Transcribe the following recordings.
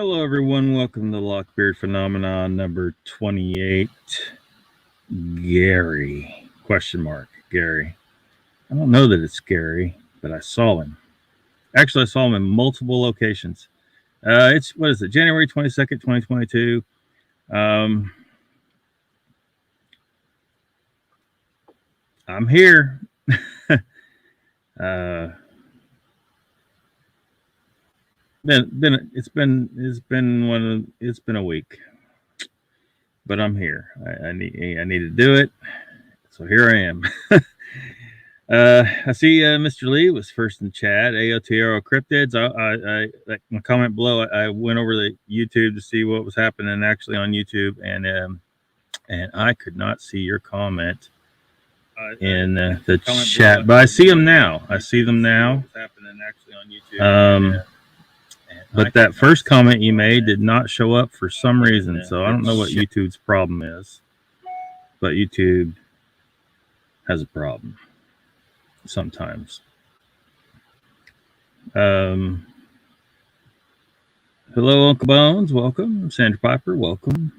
Hello, everyone. Welcome to LOCKBEARD Phenomena number 28. Gary? Question mark. Gary. I don't know that it's Gary, but I saw him. Actually, I saw him in multiple locations. It's, what is it, January 22nd, 2022. I'm here. It's been a week, but I'm here. I need to do it, so here I am. I see Mr. Lee was first in chat. AOTRO cryptids. Like my comment below. I went over the YouTube to see what was happening actually on YouTube, and I could not see your comment in the chat, but I see them now. I see them now. But that first comment you made did not show up for some reason, so I don't know what YouTube's problem is. But YouTube has a problem sometimes. Hello, Uncle Bones. Welcome. Sandra Piper. Welcome.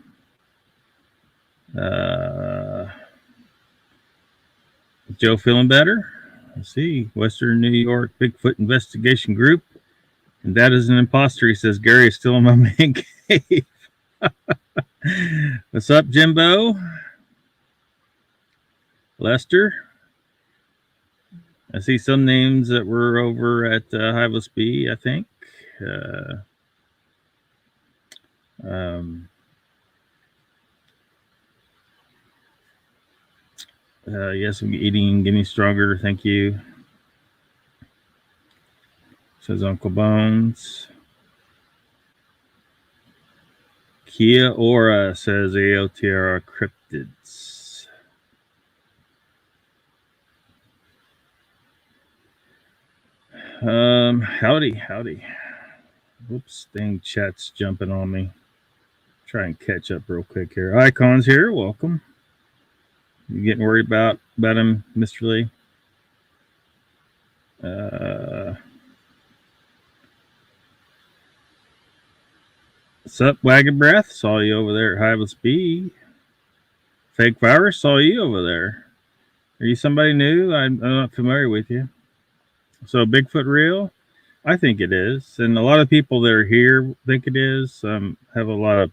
Joe feeling better? I see. Western New York Bigfoot Investigation Group. And that is an imposter. He says Gary is still in my man cave. What's up, Jimbo? Lester? I see some names that were over at Hiveless B, I think. Yes, I'm eating, getting stronger. Thank you. Says Uncle Bones. Kia Ora says AOTR cryptids. Howdy. Whoops, dang chat's jumping on me. Try and catch up real quick here. Icon's here, welcome. You getting worried about him, Mr. Lee? What's up, Wagon Breath? Saw you over there at Hiveless B. Fake Virus, saw you over there. Are you somebody new? I'm not familiar with you. So Bigfoot real? I think it is. And a lot of people that are here think it is. Have a lot of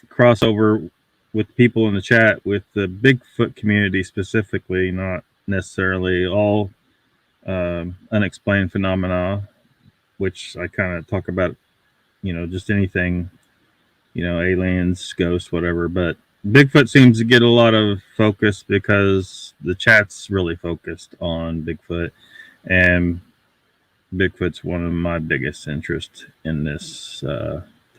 crossover with people in the chat with the Bigfoot community specifically, not necessarily all unexplained phenomena, which I kind of talk about, just anything, aliens, ghosts, whatever. But Bigfoot seems to get a lot of focus because the chat's really focused on Bigfoot, and Bigfoot's one of my biggest interests in this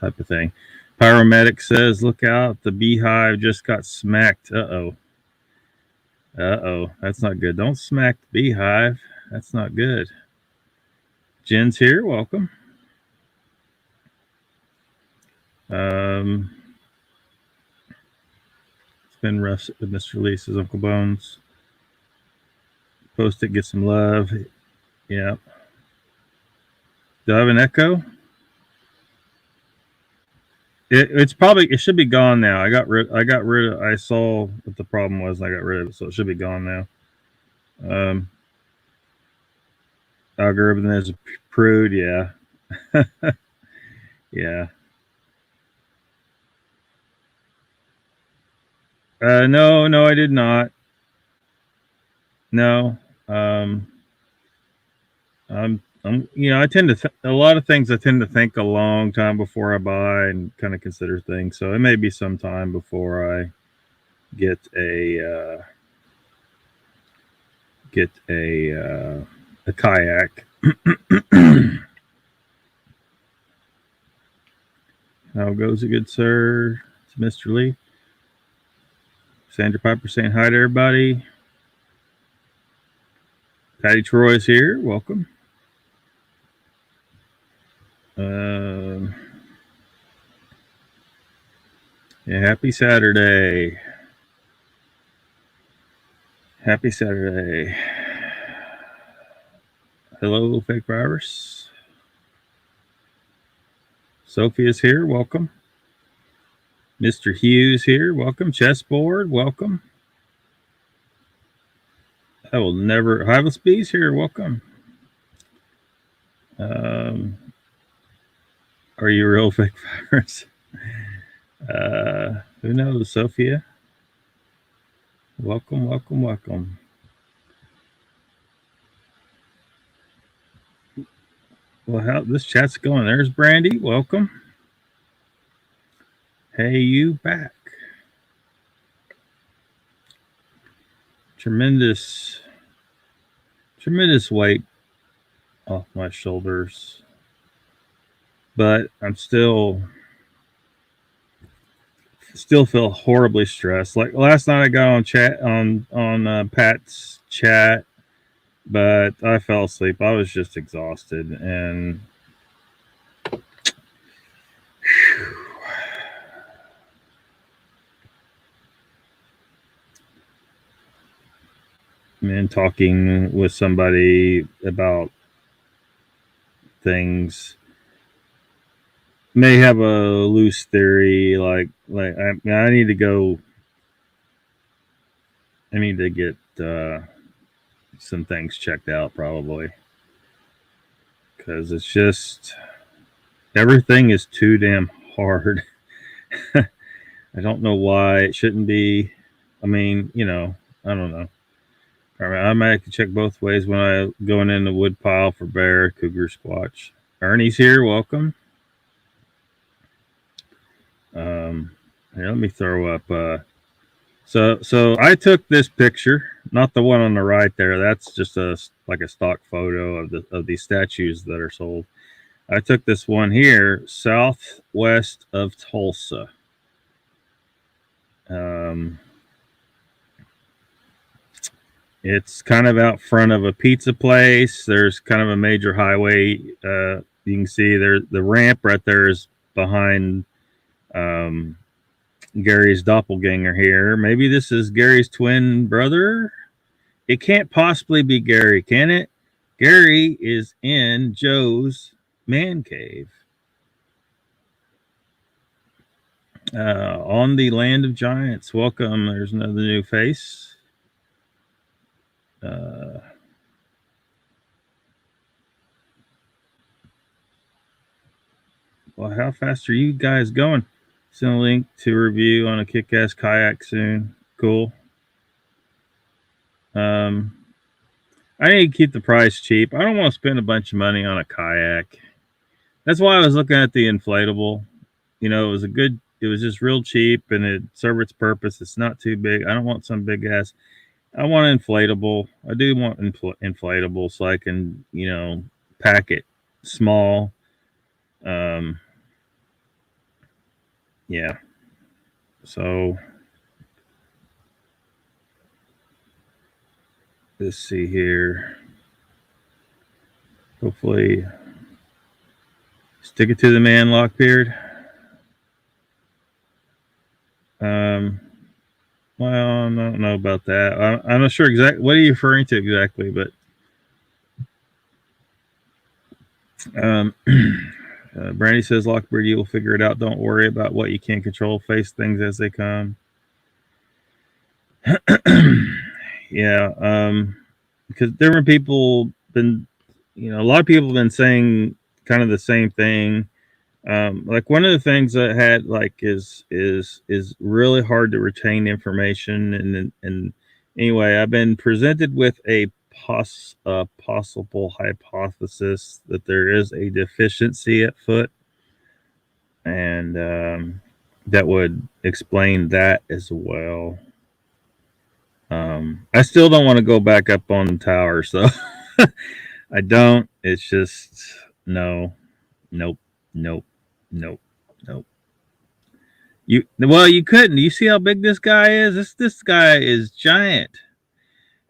type of thing. Pyromedic says, look out, the beehive just got smacked. Uh-oh. That's not good. Don't smack the beehive. That's not good. Jen's here. Welcome. It's been rough with Mr. Lisa's Uncle Bones. Post it, get some love. Yeah. Do I have an echo? It should be gone now. I got rid of. I saw what the problem was, and I got rid of it, so it should be gone now. Algorithm is a prude, yeah. Yeah. No, I did not. No. I tend to a lot of things I tend to think a long time before I buy and kind of consider things. So it may be some time before I get a kayak. How goes it, good sir? It's Mr. Lee. Sandra Piper saying hi to everybody. Patty Troy's here. Welcome. Yeah, happy Saturday. Happy Saturday. Hello, Fake Virus. Sophia's here. Welcome. Mr. Hughes here. Welcome. Chessboard. Welcome. I will never. Hyvelsp's here. Welcome. Are you real fake virus? Who knows, Sophia? Welcome, welcome, welcome. Well, how this chat's going? There's Brandy. Welcome. Hey, you back. Tremendous weight off my shoulders, but I'm still feel horribly stressed. Like last night, I got on chat on Pat's chat, but I fell asleep. I was just exhausted, and and talking with somebody about things may have a loose theory. Like I need to go. I need to get some things checked out probably, because it's just everything is too damn hard. I don't know why it shouldn't be. I mean, I don't know. I might have to check both ways when I going in the wood pile for bear, cougar, squatch. Ernie's here. Welcome. Here, let me throw up. So I took this picture, not the one on the right there. That's just like a stock photo of these statues that are sold. I took this one here, southwest of Tulsa. It's kind of out front of a pizza place. There's kind of a major highway. You can see there the ramp right there is behind Gary's doppelganger here. Maybe this is Gary's twin brother. It can't possibly be Gary, can it? Gary is in Joe's man cave. On the land of giants. Welcome. There's another new face. Well, how fast are you guys going? Send a link to review on a kick-ass kayak soon. Cool. I need to keep the price cheap. I don't want to spend a bunch of money on a kayak. That's why I was looking at the inflatable. It was just real cheap and it served its purpose. It's not too big. I don't want some big ass. I want an inflatable. I do want inflatable so I can, pack it small. Yeah. So let's see here. Hopefully stick it to the man, Lockbeard. Well, I don't know about that. I'm not sure exactly what are you referring to exactly, but Brandy says, Lockbeard, you will figure it out. Don't worry about what you can't control. Face things as they come. Yeah, because different people been, a lot of people have been saying kind of the same thing. Like one of the things that had is really hard to retain information, and anyway, I've been presented with a possible hypothesis that there is a deficiency at foot, and that would explain that as well. I still don't want to go back up on the tower, so I don't. It's just nope. You couldn't. You see how big this guy is? This guy is giant.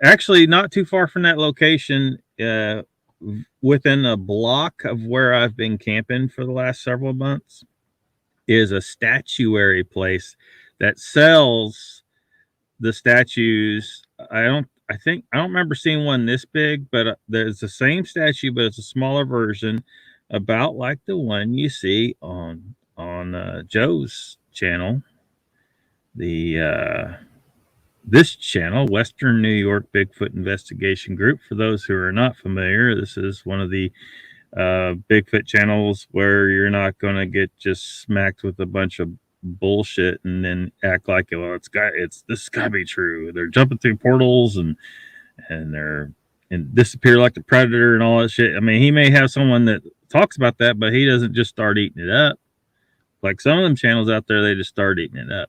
Actually, not too far from that location, within a block of where I've been camping for the last several months, is a statuary place that sells the statues. I don't remember seeing one this big, but there's the same statue, but it's a smaller version about like the one you see on Joe's channel, the this channel, Western New York Bigfoot Investigation Group. For those who are not familiar, this is one of the Bigfoot channels where you're not going to get just smacked with a bunch of bullshit and then act like, well, this got to be true. They're jumping through portals and they're and disappear like the predator and all that shit. I mean, he may have someone that talks about that, but he doesn't just start eating it up. Like some of them channels out there, they just start eating it up.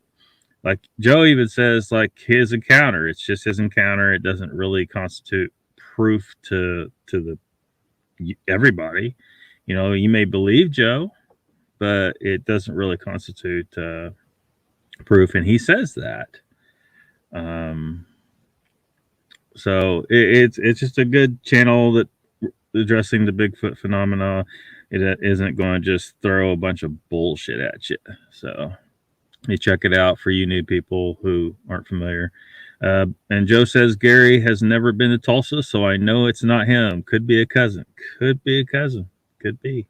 Like Joe even says, like his encounter, it's just his encounter. It doesn't really constitute proof to the everybody. You know, you may believe Joe, but it doesn't really constitute proof, and he says that. So it's just a good channel that addressing the Bigfoot phenomena. It isn't going to just throw a bunch of bullshit at you. So you check it out for you new people who aren't familiar. And Joe says Gary has never been to Tulsa, so I know it's not him. Could be a cousin. Could be a cousin. Could be.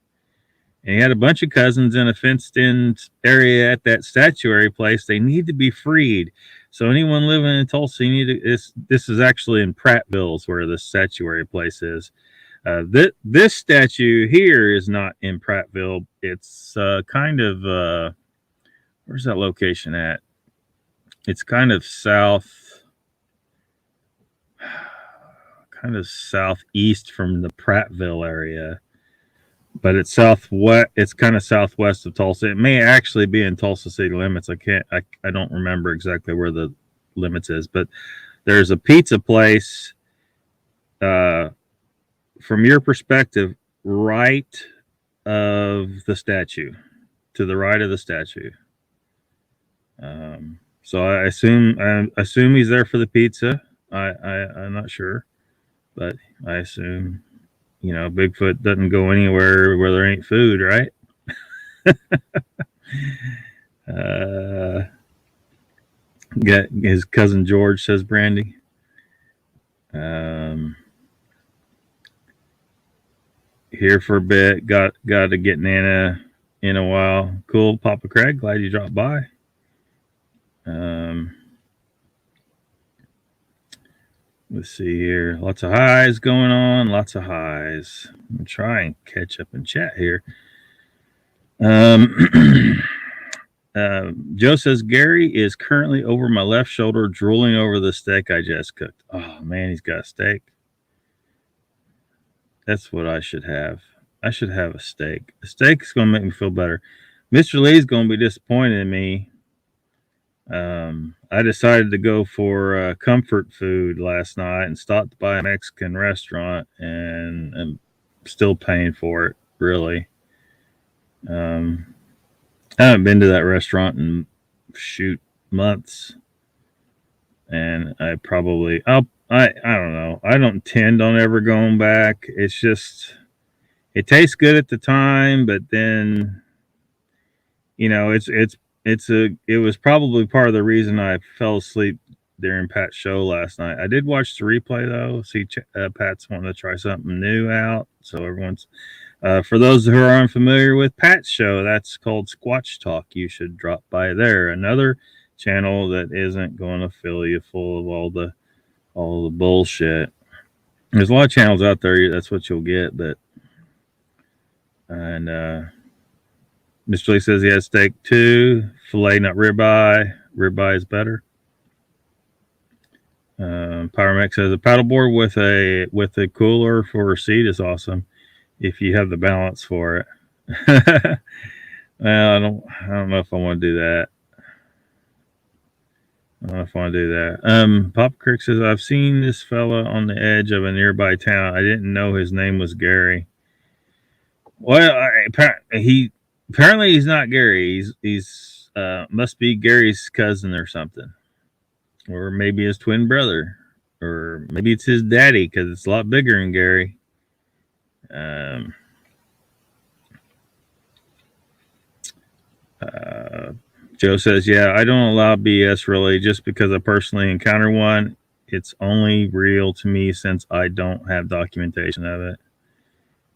And he had a bunch of cousins in a fenced-in area at that statuary place. They need to be freed. So anyone living in Tulsa, you need to. This is actually in Prattville, where the statuary place is. This statue here is not in Prattville. It's kind of where's that location at? It's kind of southeast from the Prattville area, but it's southwest. It's kind of southwest of Tulsa. It may actually be in Tulsa city limits. I don't remember exactly where the limits is, but there's a pizza place. From your perspective, right of the statue, to the right of the statue. So I assume he's there for the pizza. I'm not sure, but I assume, you know, Bigfoot doesn't go anywhere where there ain't food, right? Got his cousin George, says Brandy. Here for a bit. Got to get Nana in a while. Cool, Papa Craig. Glad you dropped by. Let's see here. Lots of highs going on. Lots of highs. I'm gonna try and catch up in chat here. Joe says Gary is currently over my left shoulder, drooling over the steak I just cooked. Oh man, he's got a steak. That's what I should have. I should have a steak. A steak is going to make me feel better. Mr. Lee's going to be disappointed in me. I decided to go for comfort food last night and stopped by a Mexican restaurant, and I'm still paying for it, really. I haven't been to that restaurant in months, and I don't know. I don't intend on ever going back. It's just, it tastes good at the time, but then, you know, it was probably part of the reason I fell asleep during Pat's show last night. I did watch the replay though. See, Pat's wanting to try something new out. So everyone's, for those who are unfamiliar with Pat's show, that's called Squatch Talk. You should drop by there. Another channel that isn't going to fill you full of all the bullshit. There's a lot of channels out there. That's what you'll get. But, and, Mr. Lee says he has steak too. Filet, not ribeye. Ribeye is better. Pyromex says a paddleboard with a cooler for a seat is awesome if you have the balance for it. Well, I don't know if I want to do that. I don't know if I want to do that. Papa Crick says I've seen this fella on the edge of a nearby town. I didn't know his name was Gary. Well, apparently he's not Gary. He's must be Gary's cousin or something, or maybe his twin brother, or maybe it's his daddy because it's a lot bigger than Gary. Joe says, yeah, I don't allow BS really, just because I personally encounter one. It's only real to me since I don't have documentation of it.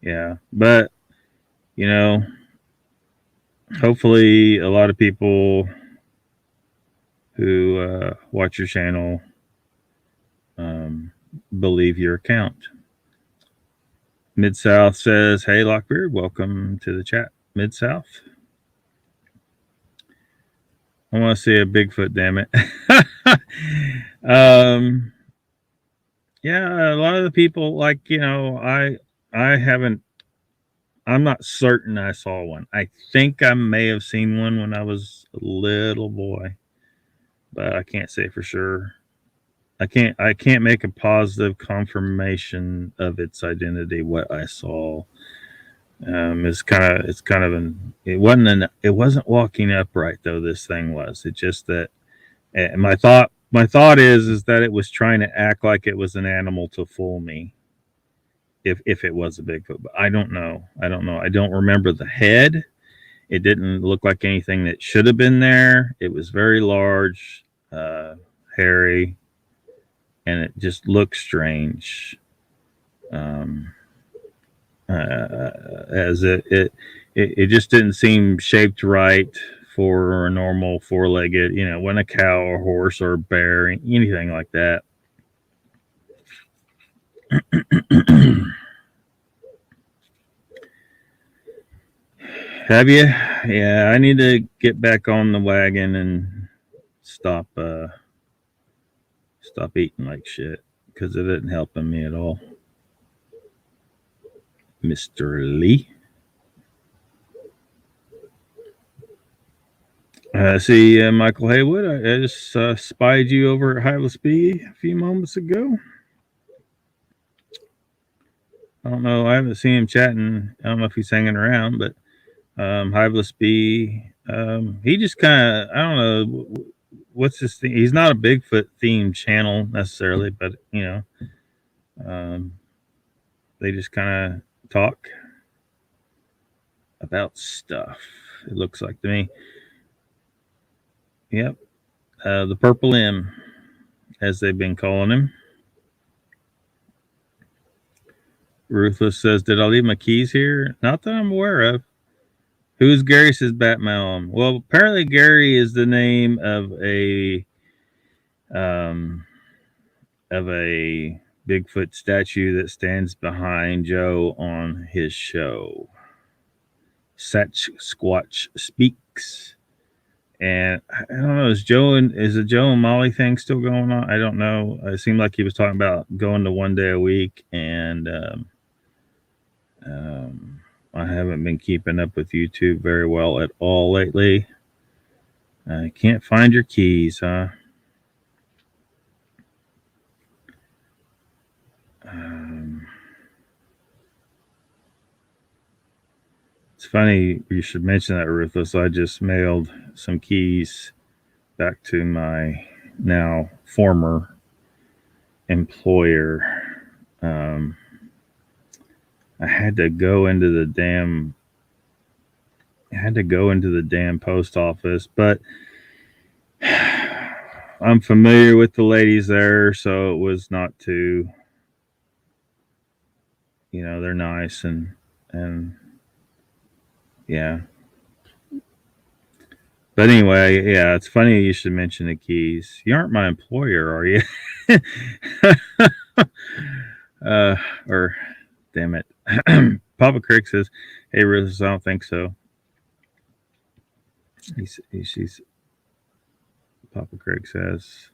Yeah, but you know, hopefully a lot of people who watch your channel believe your account. Mid South says, "Hey, Lockbeard, welcome to the chat." Mid South. I want to see a Bigfoot, damn it. Yeah, a lot of the people, like, I haven't. I'm not certain I saw one. I think I may have seen one when I was a little boy, but I can't say for sure. I can't make a positive confirmation of its identity. What I saw, it's kind of it wasn't walking upright though. This thing was. It just that my thought is that it was trying to act like it was an animal to fool me. If it was a Bigfoot, but I don't know. I don't remember the head. It didn't look like anything that should have been there. It was very large, hairy, and it just looked strange. As it just didn't seem shaped right for a normal four-legged, when a cow or horse or bear, anything like that. Have you? Yeah, I need to get back on the wagon and stop eating like shit because it isn't helping me at all. Mr. Lee. See, Michael Haywood, I just spied you over at Highland B a few moments ago. I don't know. I haven't seen him chatting. I don't know if he's hanging around, but Hiveless B, he just kind of, I don't know, what's his thing? He's not a Bigfoot themed channel necessarily, but, they just kind of talk about stuff, it looks like to me. Yep. The Purple M, as they've been calling him. Ruthless says, "Did I leave my keys here?" Not that I'm aware of. Who's Gary? Says Batman. Well, apparently Gary is the name of a Bigfoot statue that stands behind Joe on his show. Sasquatch Speaks. And I don't know, is the Joe and Molly thing still going on? I don't know. It seemed like he was talking about going to 1 day a week, and I haven't been keeping up with YouTube very well at all lately. I can't find your keys, huh? It's funny you should mention that, Ruthless. I just mailed some keys back to my now former employer. I had to go into the damn post office, but I'm familiar with the ladies there, so it was not too, they're nice and yeah. But anyway, yeah, it's funny you should mention the keys. You aren't my employer, are you? Or damn it. Papa Crick says, "Hey, Ruthless, I don't think so." She's Papa Craig says,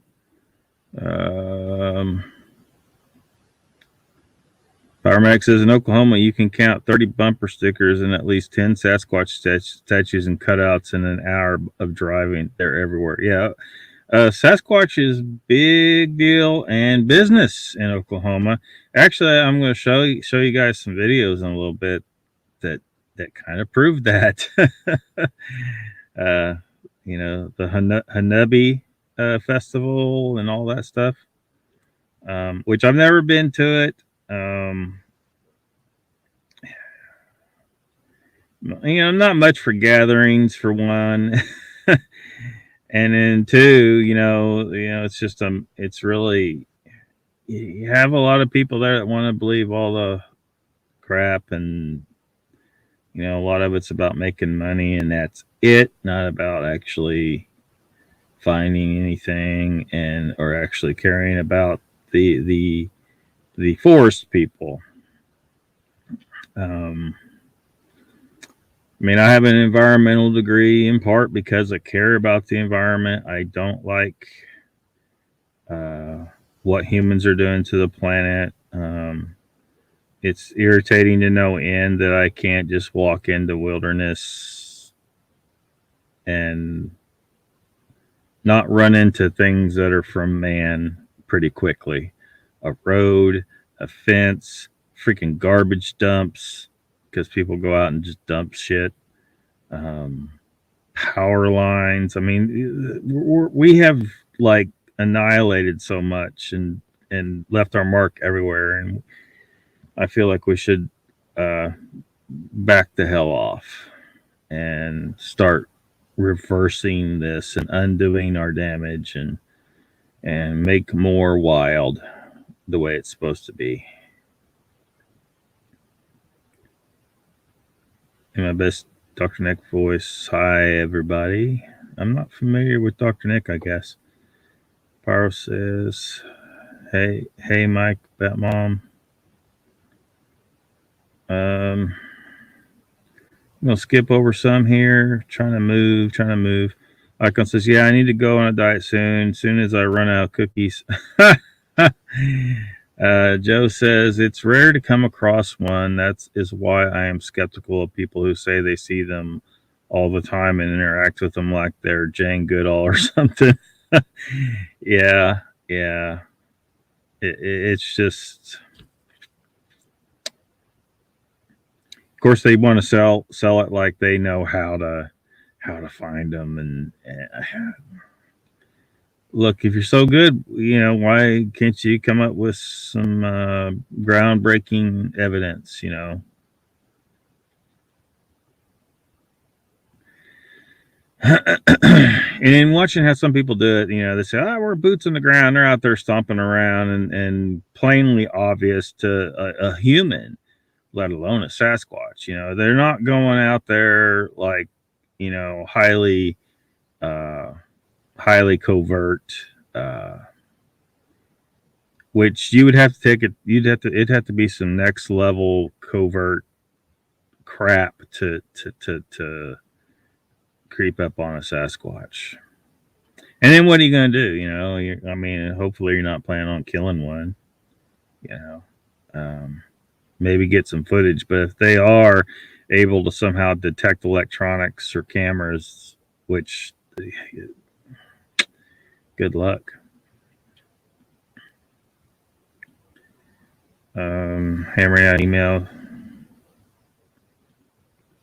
Powermax says, "In Oklahoma, you can count 30 bumper stickers and at least 10 Sasquatch statues and cutouts in an hour of driving. They're everywhere." Yeah. Sasquatch is big deal and business in Oklahoma. Actually, I'm going to show you guys some videos in a little bit that kind of prove that. The Hanubi festival and all that stuff, which I've never been to it. Not much for gatherings for one. And then two, it's just it's really, you have a lot of people there that want to believe all the crap, and You know, a lot of it's about making money, and that's it, not about actually finding anything and or actually caring about the forest people. Um, I mean, I have an environmental degree in part because I care about the environment. I don't like uh, what humans are doing to the planet. It's irritating to no end that I can't just walk into wilderness and not run into things that are from man pretty quickly. A road, a fence, freaking garbage dumps because people go out and just dump shit. Um, Power lines. I mean, we have like annihilated so much and left our mark everywhere, and I feel like we should uh, back the hell off and start reversing this and undoing our damage and make more wild the way it's supposed to be. In my best Dr. Nick voice, hi everybody. I'm not familiar with Dr. Nick, I guess. Pyro says, hey Mike, Bat Mom. I'm gonna skip over some here. Trying to move. Icon says, yeah, I need to go on a diet soon. Soon as I run out of cookies. Joe says it's rare to come across one. That is why I am skeptical of people who say they see them all the time and interact with them like they're Jane Goodall or something. yeah. It's just, of course, they want to sell it like they know how to find them. And look, if you're so good, you know, why can't you come up with some groundbreaking evidence? You know. And in watching how some people do it, you know, they say, "Oh, we're boots on the ground." They're out there stomping around, and plainly obvious to a human, let alone a Sasquatch. You know, they're not going out there like, you know, highly covert. Which you would have to take it. It'd have to be some next level covert crap to creep up on a Sasquatch. And then what are you going to do? You know, I mean, hopefully you're not planning on killing one. You know, maybe get some footage. But if they are able to somehow detect electronics or cameras, which good luck. Hammering out email.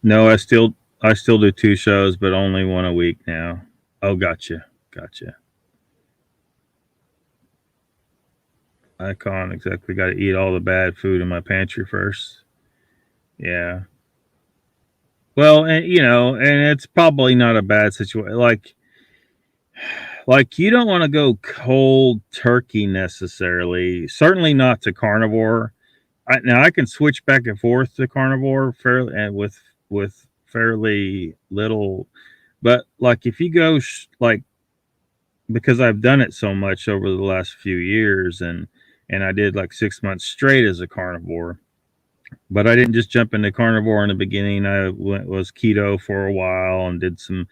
No, I still do 2 shows, but only one a week now. Oh, gotcha. Icon, exactly. Got to eat all the bad food in my pantry first. Yeah. Well, and you know, and it's probably not a bad situation. Like you don't want to go cold turkey necessarily. Certainly not to carnivore. Now I can switch back and forth to carnivore fairly and with fairly little, but like if you go like because I've done it so much over the last few years and I did like 6 months straight as a carnivore, but I didn't just jump into carnivore in the beginning. I was keto for a while and did some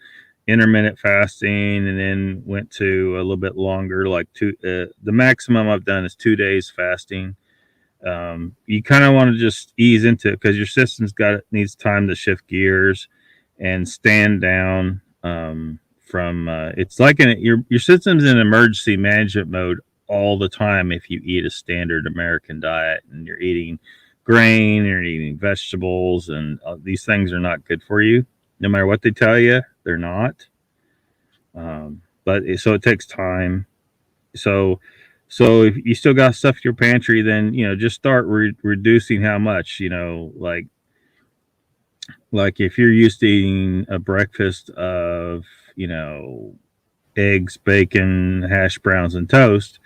intermittent fasting, and then went to a little bit longer, like the maximum I've done is 2 days fasting. You kind of want to just ease into it because your system's needs time to shift gears and stand down from it's like your system's in emergency management mode all the time if you eat a standard American diet and you're eating grain and you're eating vegetables, and these things are not good for you no matter what they tell you. They're not. But so it takes time. So if you still got stuff in your pantry, then you know just start reducing how much. You know, like if you're used to eating a breakfast of, you know, eggs, bacon, hash browns, and toast,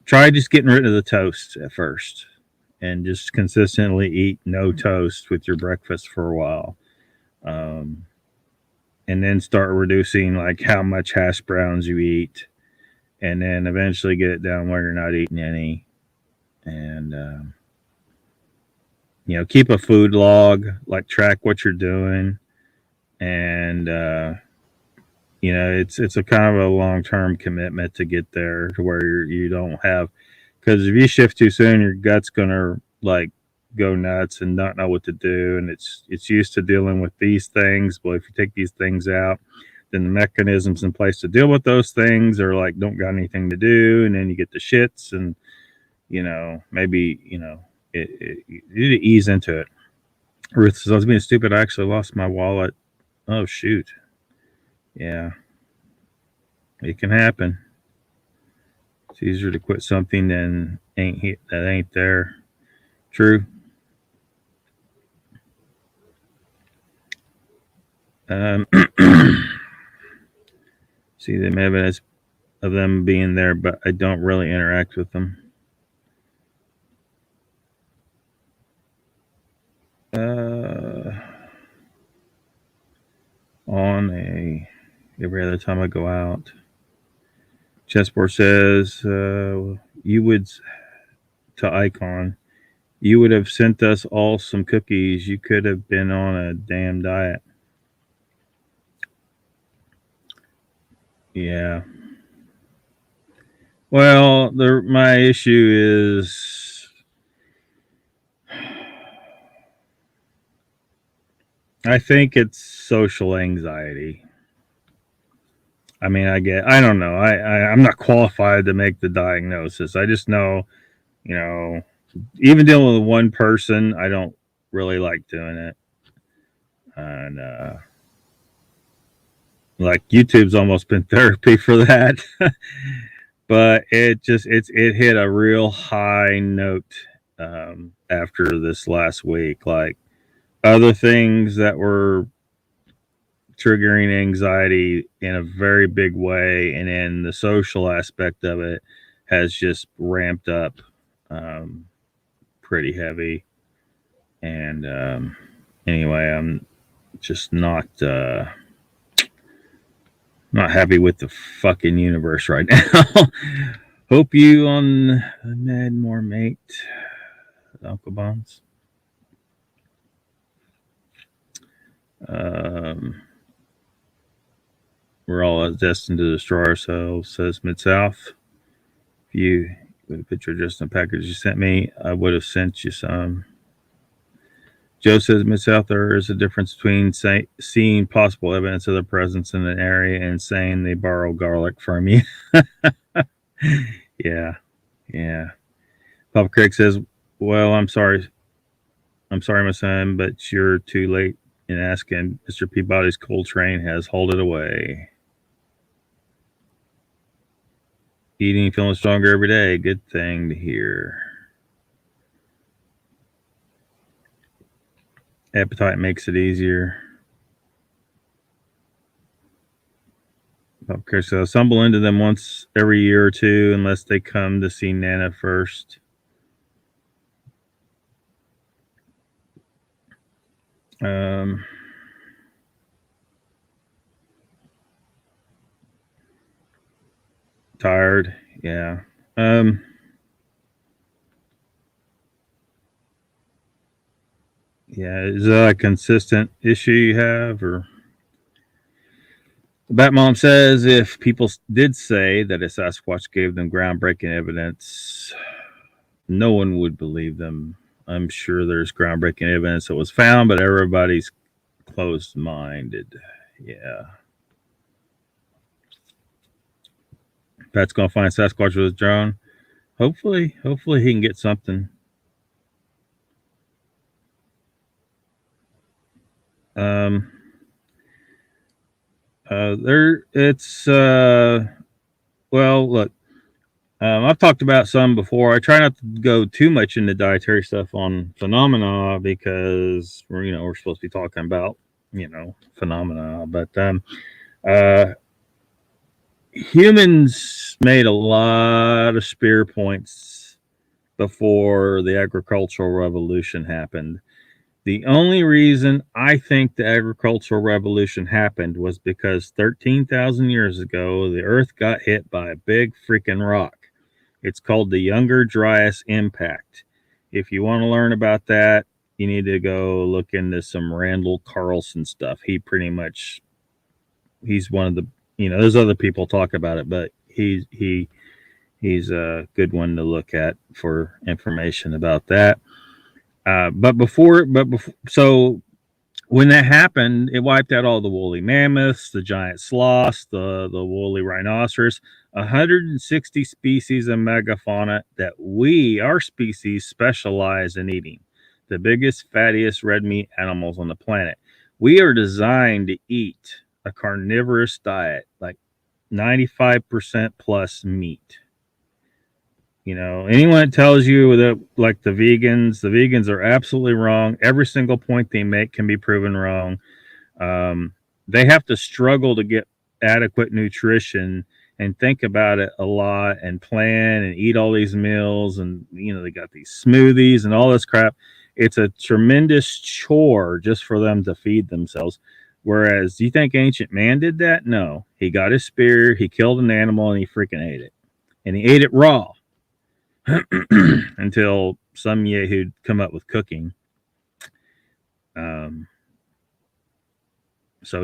try just getting rid of the toast at first, and just consistently eat no toast with your breakfast for a while. Um, and then start reducing like how much hash browns you eat, and then eventually get it down where you're not eating any. And keep a food log, like track what you're doing, and it's a kind of a long term commitment to get there to where you don't have, because if you shift too soon, your gut's gonna like go nuts and not know what to do, and it's used to dealing with these things. But if you take these things out, then the mechanisms in place to deal with those things are like don't got anything to do, and then you get the shits, and maybe you need to ease into it. Ruth says, I was being stupid. I actually lost my wallet. Oh, shoot. Yeah. It can happen. It's easier to quit something than that ain't there. True. See the evidence of them being there, but I don't really interact with them. Every other time I go out. Chessboard says, you would, to Icon, you would have sent us all some cookies. You could have been on a damn diet. Yeah. Well, my issue is I think it's social anxiety. I mean, I don't know. I'm not qualified to make the diagnosis. I just know, even dealing with one person, I don't really like doing it. And, like YouTube's almost been therapy for that. But it hit a real high note after this last week. Like other things that were triggering anxiety in a very big way, and then the social aspect of it has just ramped up pretty heavy. And anyway, I'm just not happy with the fucking universe right now. Hope you on the Mad More Mate, Uncle Bones. We're all destined to destroy ourselves, says Mid-South. If you would have put your address in the package you sent me, I would have sent you some. Joe says, Mid-South, there is a difference between seeing possible evidence of their presence in an area and saying they borrow garlic from you. Yeah. Papa Craig says, well, I'm sorry, my son, but you're too late in asking. Mr. Peabody's coal train has hauled it away. Eating, feeling stronger every day. Good thing to hear. Appetite makes it easier. Papa Craig says, stumble into them once every year or two unless they come to see Nana first. Tired, yeah. Yeah, is that a consistent issue you have, or? The Bat Mom says if people did say that a Sasquatch gave them groundbreaking evidence, no one would believe them. I'm sure there's groundbreaking evidence that was found, but everybody's closed-minded. Yeah. Pat's gonna find Sasquatch with his drone. Hopefully he can get something. Well, look, I've talked about some before. I try not to go too much into dietary stuff on phenomena because we're supposed to be talking about phenomena, but humans made a lot of spear points before the agricultural revolution happened. The only reason I think the agricultural revolution happened was because 13,000 years ago, the earth got hit by a big freaking rock. It's called the Younger Dryas Impact. If you want to learn about that, you need to go look into some Randall Carlson stuff. He's one of the, there's other people talk about it, but he's a good one to look at for information about that. So when that happened, it wiped out all the woolly mammoths, the giant sloths, the woolly rhinoceros, 160 species of megafauna that our species, specialize in eating. The biggest, fattiest red meat animals on the planet. We are designed to eat a carnivorous diet, like 95% plus meat. Anyone that tells you that, like the vegans are absolutely wrong. Every single point they make can be proven wrong. They have to struggle to get adequate nutrition and think about it a lot and plan and eat all these meals. And, they got these smoothies and all this crap. It's a tremendous chore just for them to feed themselves. Whereas, do you think ancient man did that? No. He got his spear, he killed an animal, and he freaking ate it. And he ate it raw. Until some yahoo'd come up with cooking. So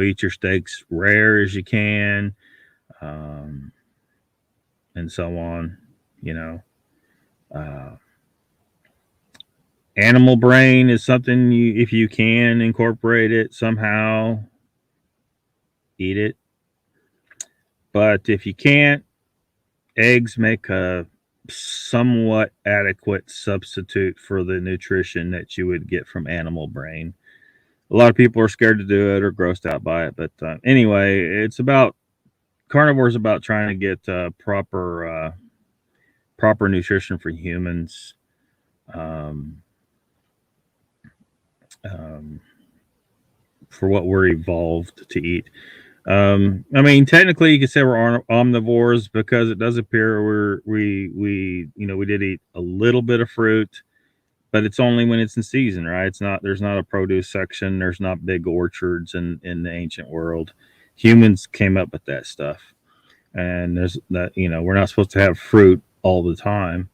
eat your steaks rare as you can, and so on. Animal brain is something if you can incorporate it somehow, eat it. But if you can't, eggs make a somewhat adequate substitute for the nutrition that you would get from animal brain. A lot of people are scared to do it or grossed out by it, but anyway, it's about carnivores about trying to get proper nutrition for humans. For what we're evolved to eat. Technically, you could say we're omnivores because it does appear we did eat a little bit of fruit, but it's only when it's in season, right? There's not a produce section. There's not big orchards in the ancient world. Humans came up with that stuff, and there's that. We're not supposed to have fruit all the time,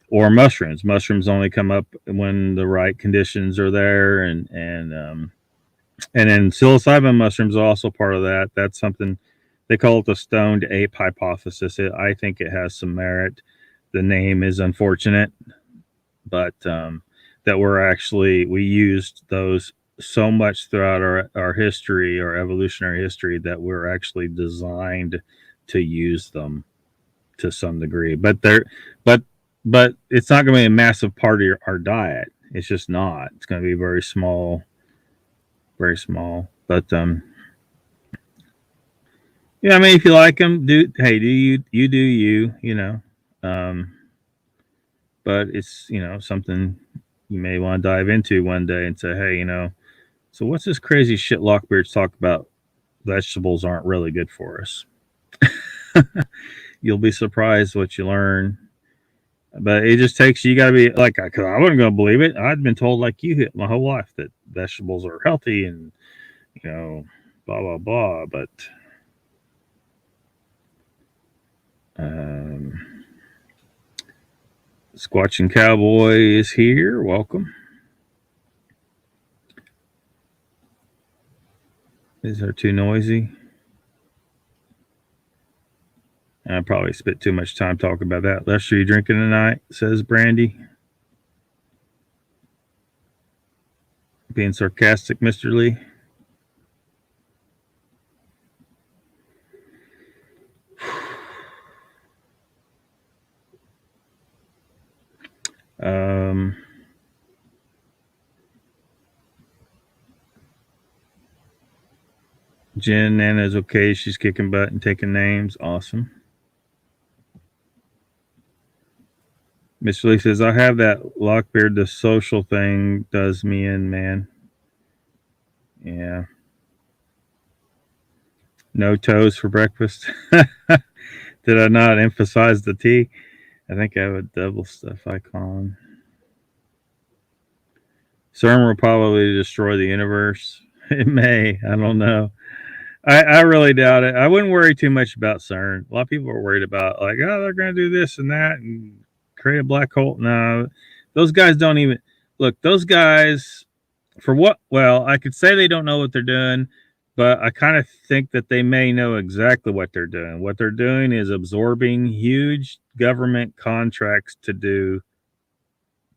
or mushrooms. Mushrooms only come up when the right conditions are there, and then psilocybin mushrooms are also part of that. That's something they call it the stoned ape hypothesis. I think it has some merit. The name is unfortunate, but that we used those so much throughout our history, our evolutionary history, that we're actually designed to use them to some degree. But it's not going to be a massive part of our diet. It's just not. It's going to be very small. Very small, but if you like them, do you do you, but it's something you may want to dive into one day and say, hey, so what's this crazy shit Lockbeards talk about? Vegetables aren't really good for us. You'll be surprised what you learn. But it just takes, you got to be like, because I wasn't going to believe it. I'd been told like you my whole life that vegetables are healthy and, blah, blah, blah. But Squatching Cowboy is here. Welcome. Is her too noisy? I probably spent too much time talking about that. Lester, you drinking tonight? Says Brandy. Being sarcastic, Mr. Lee. Jen Nana's okay. She's kicking butt and taking names. Awesome. Mr. Lee says, I have that Lockbeard, the social thing does me in, man. Yeah. No toes for breakfast. Did I not emphasize the tea? I think I have a double stuff icon. CERN will probably destroy the universe. It may. I don't know. I really doubt it. I wouldn't worry too much about CERN. A lot of people are worried about, like, oh, they're going to do this and that and create a black hole. No, those guys don't even look. Those guys, for what? Well, I could say they don't know what they're doing, but I kind of think that they may know exactly what they're doing. What they're doing is absorbing huge government contracts to do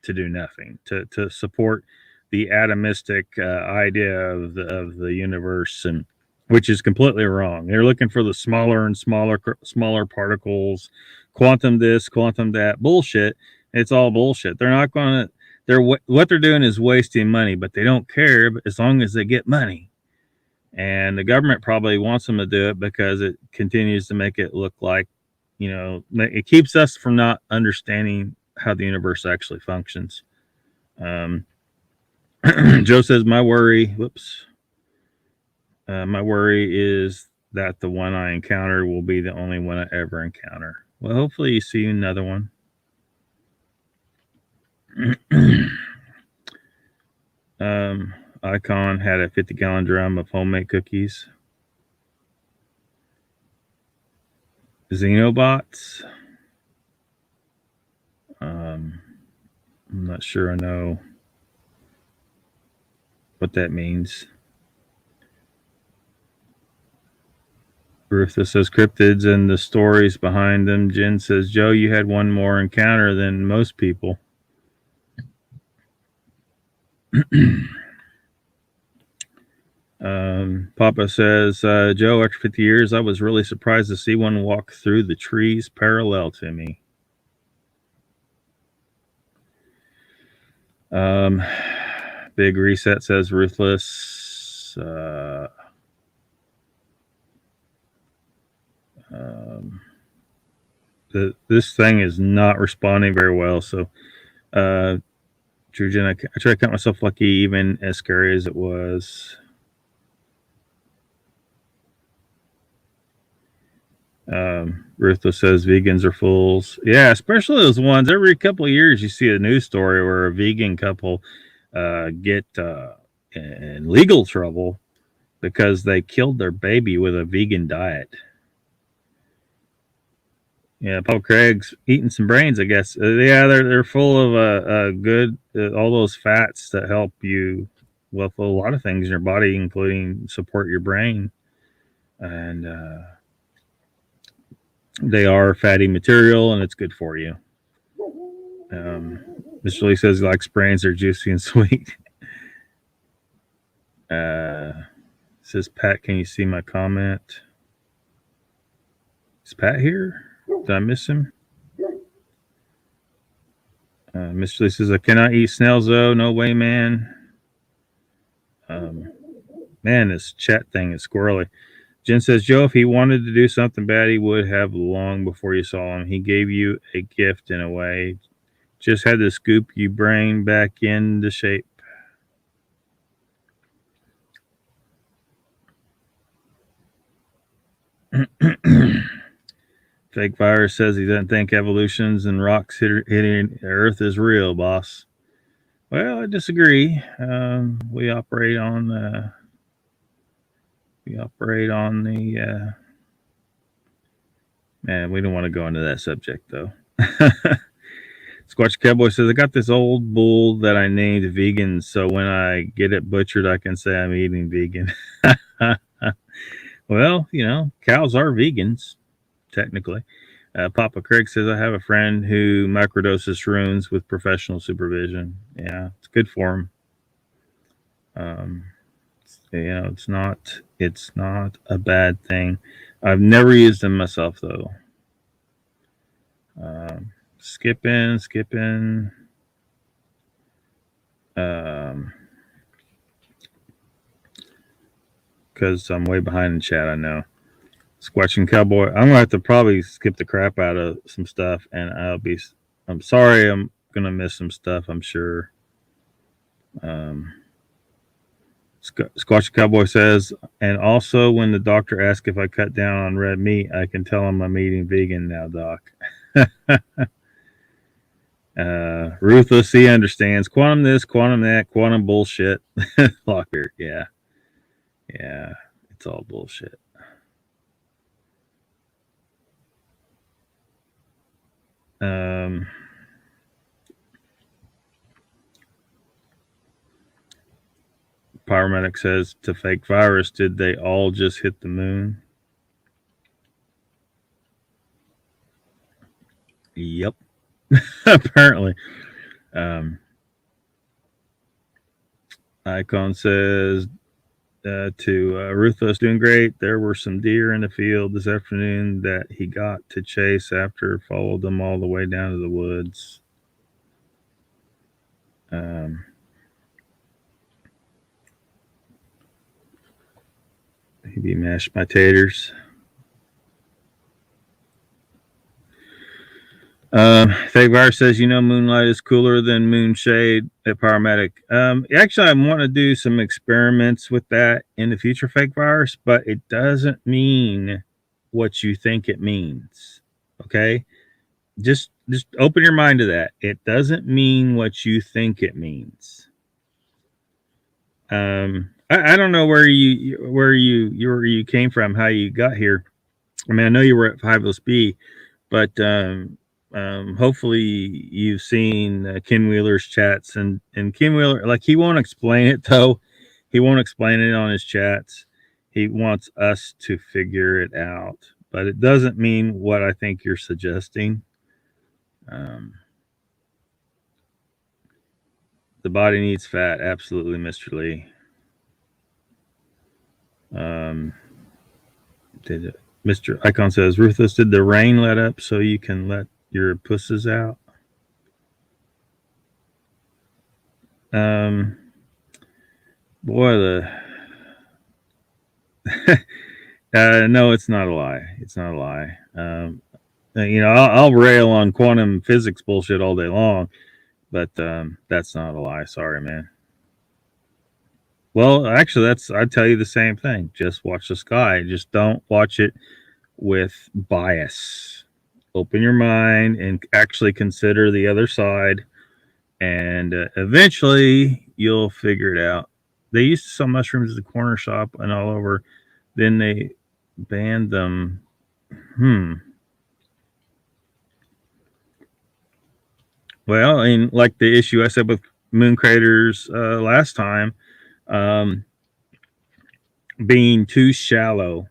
nothing, to support the atomistic idea of the universe, and which is completely wrong. They're looking for the smaller and smaller particles, quantum this, quantum that bullshit. It's all bullshit. They're not going to. What they're doing is wasting money, but they don't care as long as they get money. And the government probably wants them to do it because it continues to make it look like, it keeps us from not understanding how the universe actually functions. Joe says, my worry is that the one I encounter will be the only one I ever encounter. Well, hopefully you see another one. Icon had a 50-gallon drum of homemade cookies. Xenobots. I'm not sure I know what that means. Ruthless says cryptids and the stories behind them. Jen says, Joe, you had one more encounter than most people. Papa says, Joe, after 50 years, I was really surprised to see one walk through the trees parallel to me. Big Reset says, Ruthless. This thing is not responding very well. So, True Jen, I try to count myself lucky, even as scary as it was. Ruthless says vegans are fools. Yeah, especially those ones. Every couple of years, you see a news story where a vegan couple get in legal trouble because they killed their baby with a vegan diet. Yeah, Paul Craig's eating some brains, I guess. Yeah, they're full of good all those fats that help you with a lot of things in your body, including support your brain, and they are fatty material, and it's good for you. Mr. Lee says he likes brains; they're juicy and sweet. Says Pat, can you see my comment? Is Pat here? Did I miss him? Mr. Lee says, I cannot eat snails, though. No way, man. Man, this chat thing is squirrely. Jen says, Joe, if he wanted to do something bad, he would have long before you saw him. He gave you a gift in a way. Just had to scoop your brain back into shape. Fake Virus says he doesn't think evolutions and rocks hitting Earth is real, boss. Well, I disagree. We operate on the man, we don't want to go into that subject, though. Squatch Cowboy says, I got this old bull that I named vegan, so when I get it butchered, I can say I'm eating vegan. Well, cows are vegans, technically. Papa Craig says, I have a friend who microdoses shrooms with professional supervision. Yeah, it's good for him. It's not a bad thing. I've never used them myself, though. Skipping. Because I'm way behind in chat, I know. Squatching Cowboy, I'm gonna have to probably skip the crap out of some stuff, and I'm sorry, I'm gonna miss some stuff, I'm sure. Squatch Cowboy says, and also when the doctor asks if I cut down on red meat, I can tell him I'm eating vegan now, doc. Ruthless, he understands. Quantum this, quantum that, quantum bullshit. Lockbeard, yeah. Yeah, it's all bullshit. Paramedic says to fake virus, did they all just hit the moon? Yep. Apparently. Icon says to Ruthless, doing great. There were some deer in the field this afternoon that he got to chase after followed them all the way down to the woods. Maybe mashed potatoes. Fake Virus says, moonlight is cooler than moonshade at Paramedic. Actually, I want to do some experiments with that in the future, Fake Virus, but it doesn't mean what you think it means. Okay? Just open your mind to that. It doesn't mean what you think it means. I don't know where you came from, how you got here. I mean, I know you were at 5LSB, but hopefully you've seen Ken Wheeler's chats, and Ken Wheeler, like, he won't explain it though. He won't explain it on his chats. He wants us to figure it out, but it doesn't mean what I think you're suggesting. The body needs fat, absolutely, Mr. Lee. Mr. Icon says, Ruthless, did the rain let up so you can let your pusses out? Boy, no, it's not a lie. It's not a lie. I'll rail on quantum physics bullshit all day long, but that's not a lie. Sorry, man. Well, actually, I'd tell you the same thing. Just watch the sky. Just don't watch it with bias. Open your mind and actually consider the other side, and eventually you'll figure it out. They used to sell mushrooms at the corner shop and all over. Then they banned them. Well, and like the issue I said with moon craters last time, being too shallow,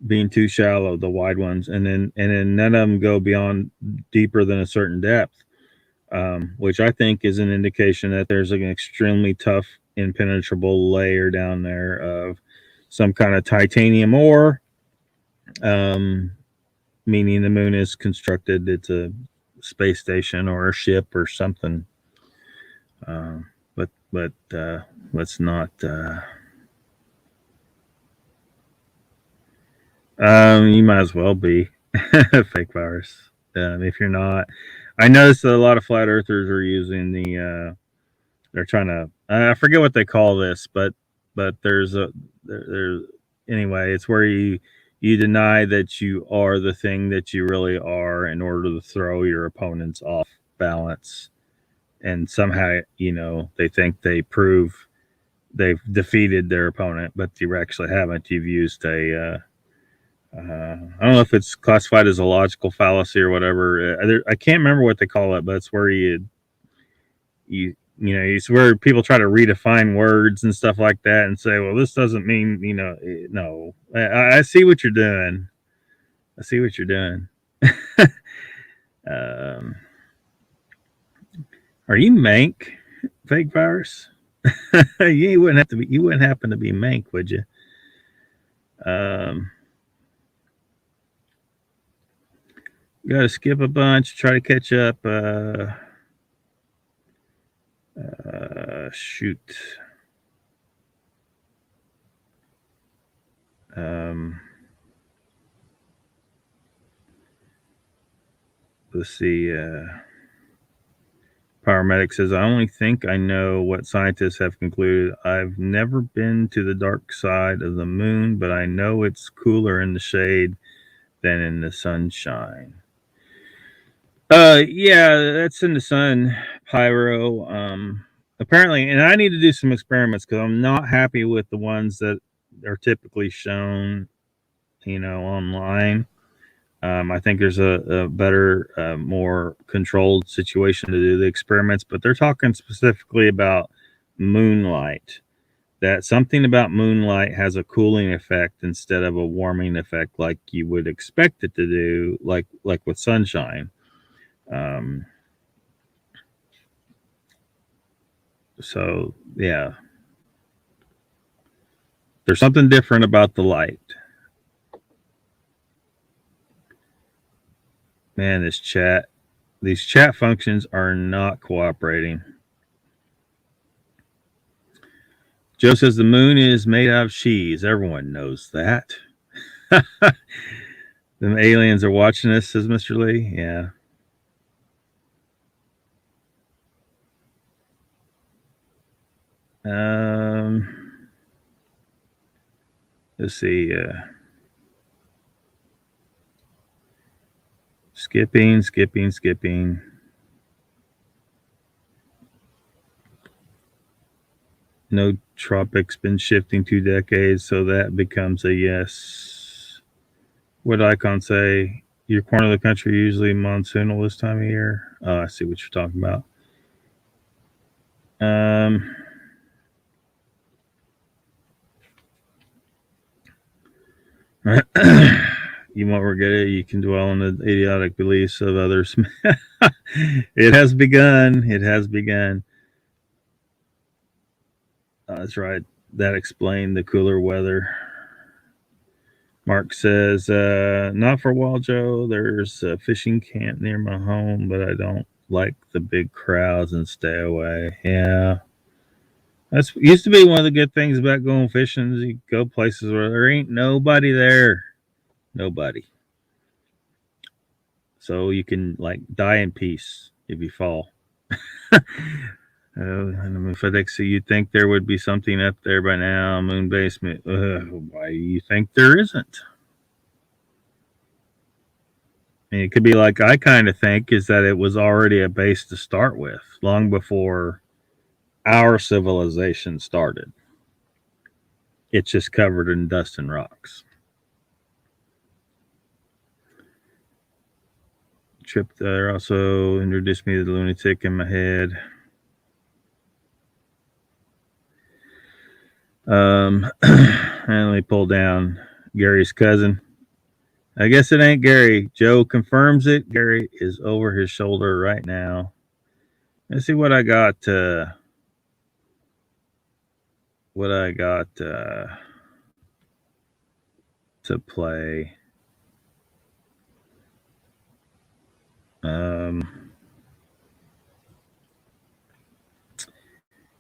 the wide ones, and then none of them go beyond deeper than a certain depth, which I think is an indication that there's an extremely tough, impenetrable layer down there of some kind of titanium ore, meaning the moon is constructed. It's a space station or a ship or something. But let's not. You might as well be fake virus. If you're not, I noticed that a lot of flat earthers are using the. They're trying to. I forget what they call this, but there's anyway. It's where you deny that you are the thing that you really are in order to throw your opponents off balance, and somehow they think they prove they've defeated their opponent, but you actually haven't. You've used a I don't know if it's classified as a logical fallacy or whatever. I can't remember what they call it, but it's where it's where people try to redefine words and stuff like that and say, well, this doesn't mean, no. I see what you're doing. I see what you're doing. Are you Mank, fake virus? You wouldn't happen to be Mank, would you? Got to skip a bunch, try to catch up. Shoot. Let's see. Paramedic says, I only think I know what scientists have concluded. I've never been to the dark side of the moon, but I know it's cooler in the shade than in the sunshine. Yeah, that's in the sun, pyro. Apparently, and I need to do some experiments because I'm not happy with the ones that are typically shown, online. I think there's a better, more controlled situation to do the experiments, but they're talking specifically about moonlight. That something about moonlight has a cooling effect instead of a warming effect, like you would expect it to do, like with sunshine. Um, so yeah, there's something different about the light. Man, these chat functions are not cooperating. Joe says the moon is made out of cheese. Everyone knows that. The aliens are watching us, says Mr. Lee. Yeah. Um, let's see. Skipping. No tropics been shifting 2 decades, so that becomes a yes. What icon say? Your corner of the country usually monsoonal this time of year. Oh, I see what you're talking about. Um, you won't regret it. You can dwell on the idiotic beliefs of others. It has begun. It has begun. That's right. That explained the cooler weather. Mark says, not for a while, Joe. There's a fishing camp near my home, but I don't like the big crowds and stay away. Yeah. That's used to be one of the good things about going fishing is you go places where there ain't nobody there. Nobody. So you can like die in peace if you fall. And FedEx, so you'd think there would be something up there by now, moon basement. Why do you think there isn't? I mean, it could be like I kind of think is that it was already a base to start with, long before our civilization started. It's just covered in dust and rocks. Trip there also introduced me to the lunatic in my head. And they pulled down Gary's cousin. I guess it ain't Gary. Joe confirms it. Gary is over his shoulder right now. Let's see what I got. What I got to play. Um,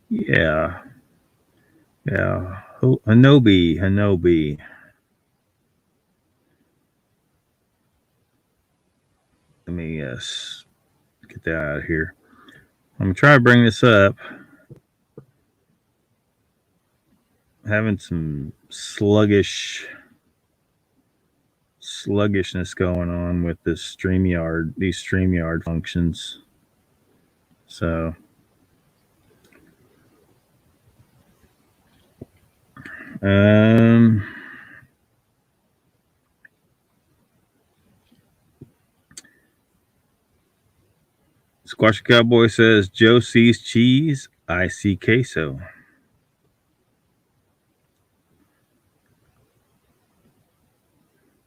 yeah, yeah. Oh, Hanobi. Let me get that out of here. I'm gonna try to bring this up. Having some sluggishness going on with this these StreamYard functions. So um Squash Cowboy says Joe sees cheese, I see queso.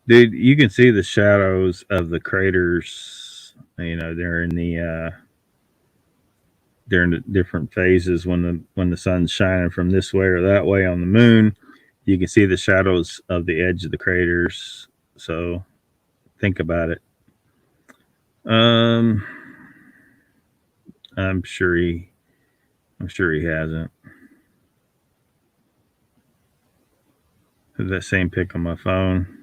Dude, you can see the shadows of the craters. They're in the different phases when the sun's shining from this way or that way on the moon. You can see the shadows of the edge of the craters. So think about it. Um, I'm sure he hasn't. That same pic on my phone.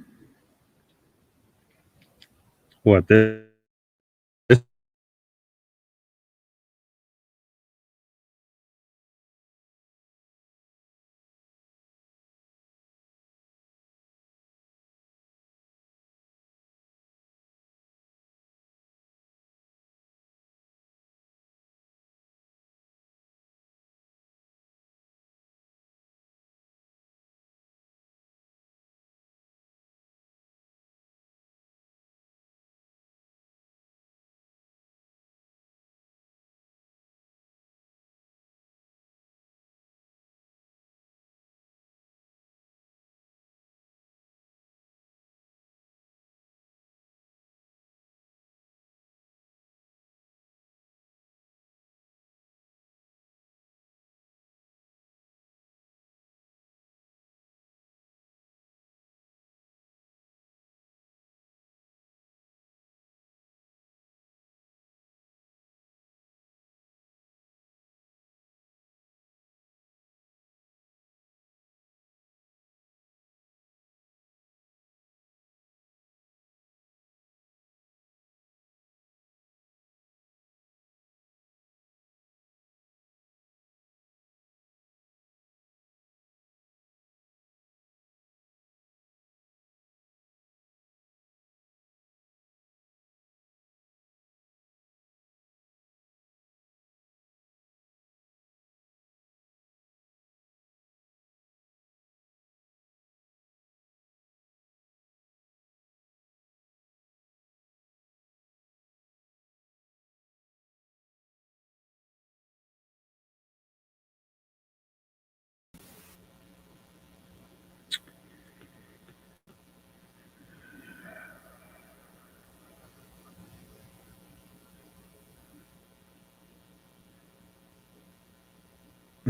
What this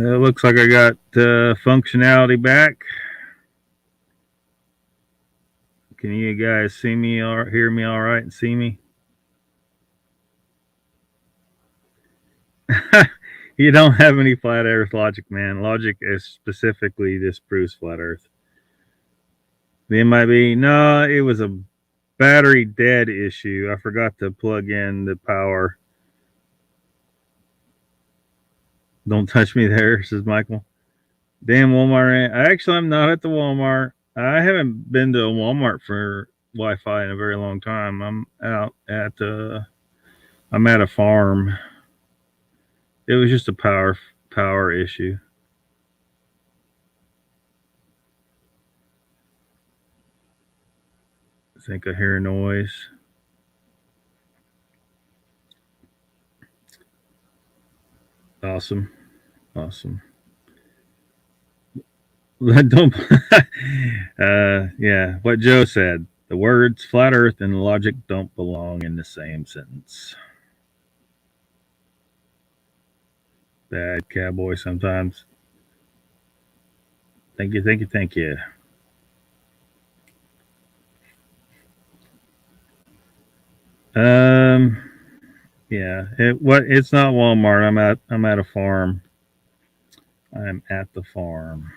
It looks like I got functionality back. Can you guys see me or hear me all right and see me? You don't have any flat earth logic, man. Logic is specifically disproves flat earth. The MIB, no, it was a battery dead issue. I forgot to plug in the power. Don't touch me there, says Michael. Damn Walmart. Actually, I'm not at the Walmart. I haven't been to a Walmart for Wi-Fi in a very long time. I'm out at I'm at a farm. It was just a power issue. I think I hear a noise. Awesome. Don't. Yeah, what Joe said. The words flat earth and logic don't belong in the same sentence. Bad cowboy sometimes. Thank you. Yeah, it's not Walmart. I'm at a farm. I'm at the farm.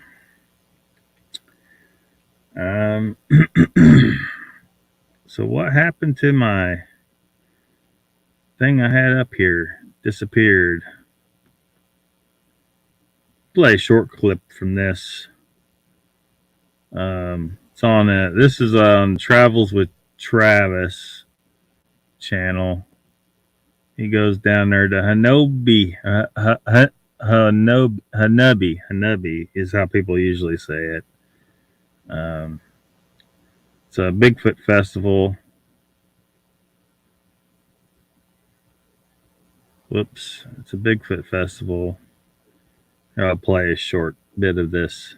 So what happened to my thing I had up here? Disappeared. Play a short clip from this. It's on this is on Travels with Travis channel. He goes down there to Hanobi. Hanabi is how people usually say it. It's a Bigfoot festival. Whoops. It's a Bigfoot festival. I'll play a short bit of this.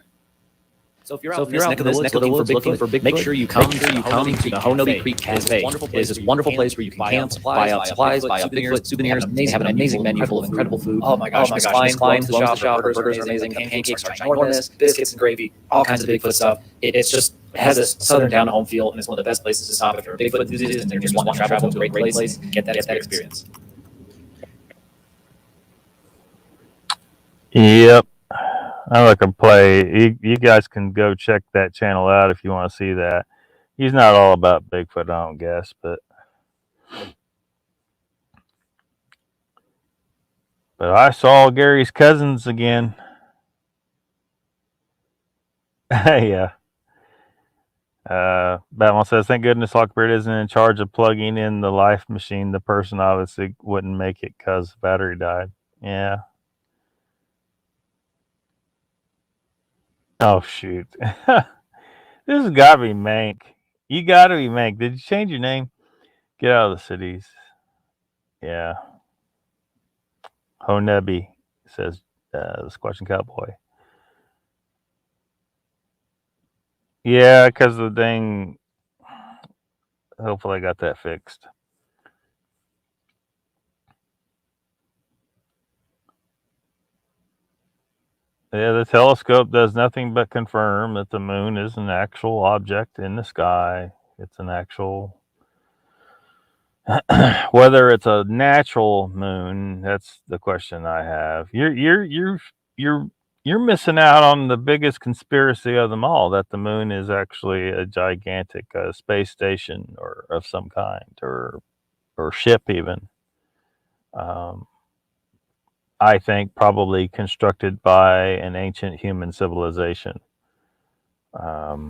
So if you're out in this neck of the woods looking for Bigfoot, make sure you come to the Honobi Creek Cafe. It is this wonderful place where you can camp, buy out supplies, buy out souvenirs. They have an amazing menu full of incredible food. Oh my gosh, Miss Klein, the shop, burgers are amazing, the pancakes are ginormous, biscuits and gravy, all kinds of Bigfoot stuff. It has a southern down home feel, and it's one of the best places to stop if you're a Bigfoot enthusiast and you just want to travel to a great place. Get that experience. Yep. I like to play. You guys can go check that channel out if you want to see that. He's not all about Bigfoot, I don't guess, but I saw Gary's cousins again. Yeah. Batman says, "Thank goodness Lockbeard isn't in charge of plugging in the life machine. The person obviously wouldn't make it because the battery died." Yeah. Oh shoot. This has got to be Mank. You got to be Mank. Did you change your name? Get out of the cities. Yeah. Honebi, says the Squatching Cowboy. Yeah, because the dang. Hopefully, I got that fixed. Yeah, the telescope does nothing but confirm that the moon is an actual object in the sky. It's an actual. Whether it's a natural moon, that's the question I have. You're missing out on the biggest conspiracy of them all, that the moon is actually a gigantic space station or of some kind, or ship even. I think probably constructed by an ancient human civilization. I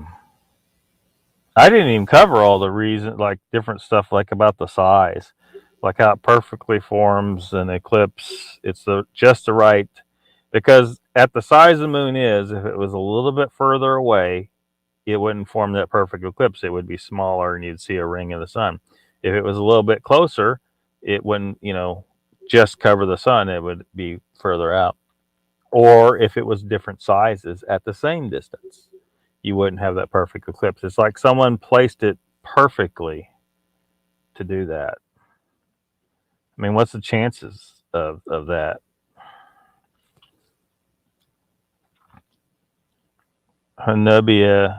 didn't even cover all the reasons, like different stuff, like about the size, like how it perfectly forms an eclipse. It's just the right, because at the size the moon is, if it was a little bit further away, it wouldn't form that perfect eclipse. It would be smaller and you'd see a ring of the sun. If it was a little bit closer, it wouldn't, just cover the sun. It would be further out. Or if it was different sizes at the same distance, you wouldn't have that perfect eclipse. It's like someone placed it perfectly to do that. I mean, what's the chances of that? Hanubi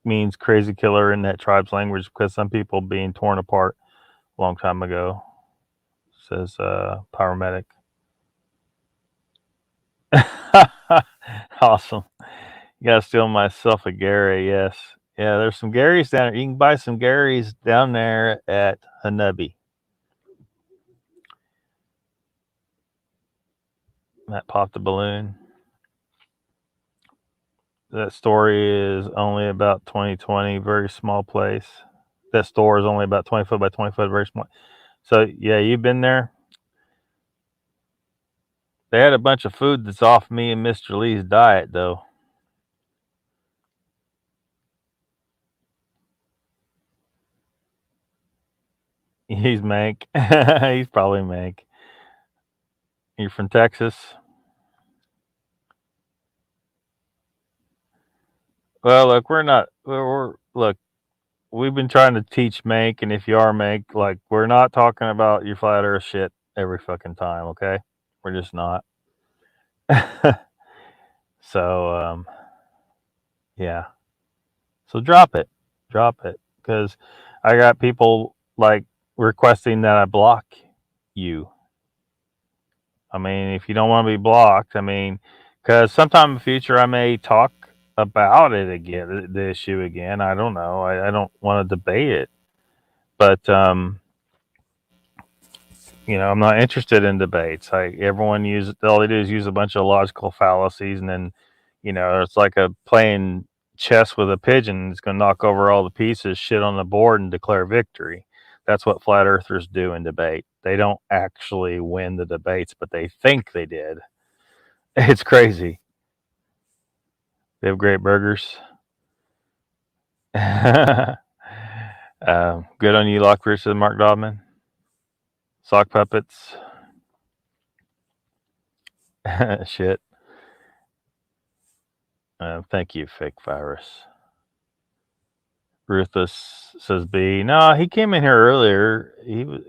means crazy killer in that tribe's language because some people being torn apart a long time ago, says Pyromedic. Awesome. You gotta steal myself a Gary, yes. Yeah, there's some Garys down there. You can buy some Garys down there at Hanubi. That popped a balloon. That story is only about 2020, very small place. That store is only about 20 foot by 20 foot, very small. So yeah, you've been there. They had a bunch of food that's off me and Mr. Lee's diet, though. He's Mank. He's probably Mank. You're from Texas? Well, look, look, we've been trying to teach Mank, and if you are Mank, like, we're not talking about your flat earth shit every fucking time, okay? We're just not. So, yeah. So drop it, because I got people like requesting that I block you. I mean, if you don't want to be blocked, I mean, because sometime in the future I may talk about it again, the issue again. I don't know. I don't want to debate it, but I'm not interested in debates. Everyone all they do is use a bunch of logical fallacies, and then it's like a playing chess with a pigeon. It's going to knock over all the pieces, shit on the board, and declare victory. That's what flat earthers do in debate. They don't actually win the debates, but they think they did. It's crazy. They have great burgers. Good on you, Lockbeard, says Mark Dodman. Sock puppets. Shit. Thank you, fake virus. Ruthless says B. No, he came in here earlier. He was,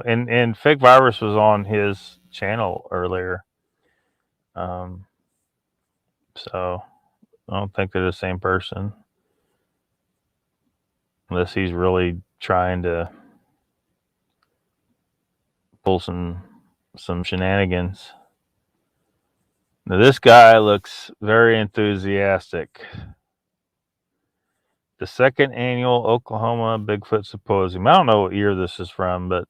and fake virus was on his channel earlier. So I don't think they're the same person, unless he's really trying to pull some shenanigans. Now this guy looks very enthusiastic. The second annual Oklahoma Bigfoot Symposium. I don't know what year this is from, but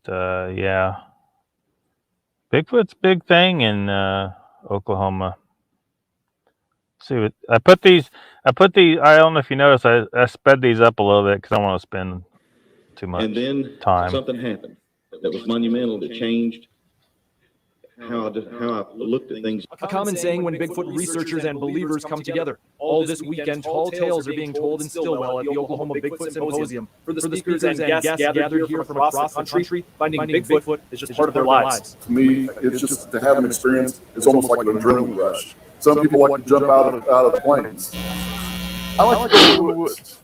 yeah, Bigfoot's big thing in Oklahoma. Let's see what I put these. I don't know if you noticed. I sped these up a little bit because I want to spend too much and then time. Something happened that was monumental. That changed how I looked at things. A common saying when Bigfoot researchers and believers come together. All this weekend, tall tales are being told in Stillwell at the Oklahoma Bigfoot Symposium. For the speakers and guests gathered here from across the country, finding Bigfoot is just part of their lives. To me, it's just to have an experience. It's almost like an adrenaline rush. Some people like to jump out of the planes. I like to go to the woods.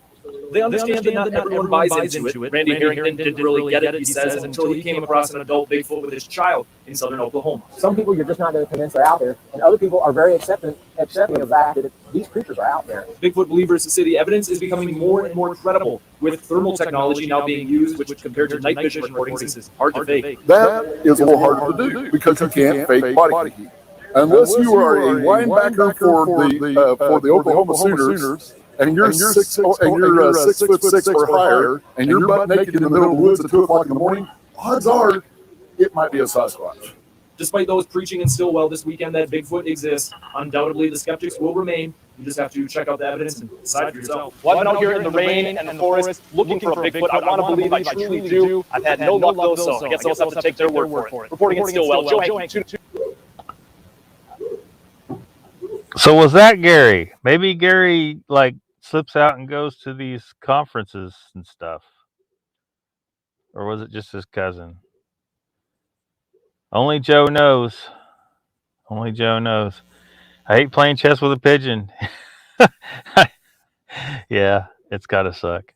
They understand that not everyone buys into it. Randy Harrington didn't really get it, he says, until he came across an adult Bigfoot with his child in southern Oklahoma. Some people you're just not going to convince they're out there, and other people are very accepting of the fact that these creatures are out there. Bigfoot believers say the evidence is becoming more and more credible, with thermal technology now being used, which compared to night vision recordings is hard to fake. That is a little harder to do because you can't fake body heat. Unless you are a linebacker for the Oklahoma Sooners, and you're 6'6" or higher, and you're butt naked in the middle of the woods at 2 o'clock in the morning, odds are it might be a Sasquatch. Despite those preaching in Stillwell this weekend that Bigfoot exists, undoubtedly the skeptics will remain. You just have to check out the evidence and decide for yourself. Well, I've been out here in the rain and the forest looking for a Bigfoot. I want to believe I truly do. I've had no luck though, so I guess I'll have to take their word for it. Reporting in Stillwell, Joe Hank. So was that Gary? Maybe Gary slips out and goes to these conferences and stuff, or was it just his cousin? Only Joe knows. Only Joe knows. I hate playing chess with a pigeon. Yeah, it's gotta suck.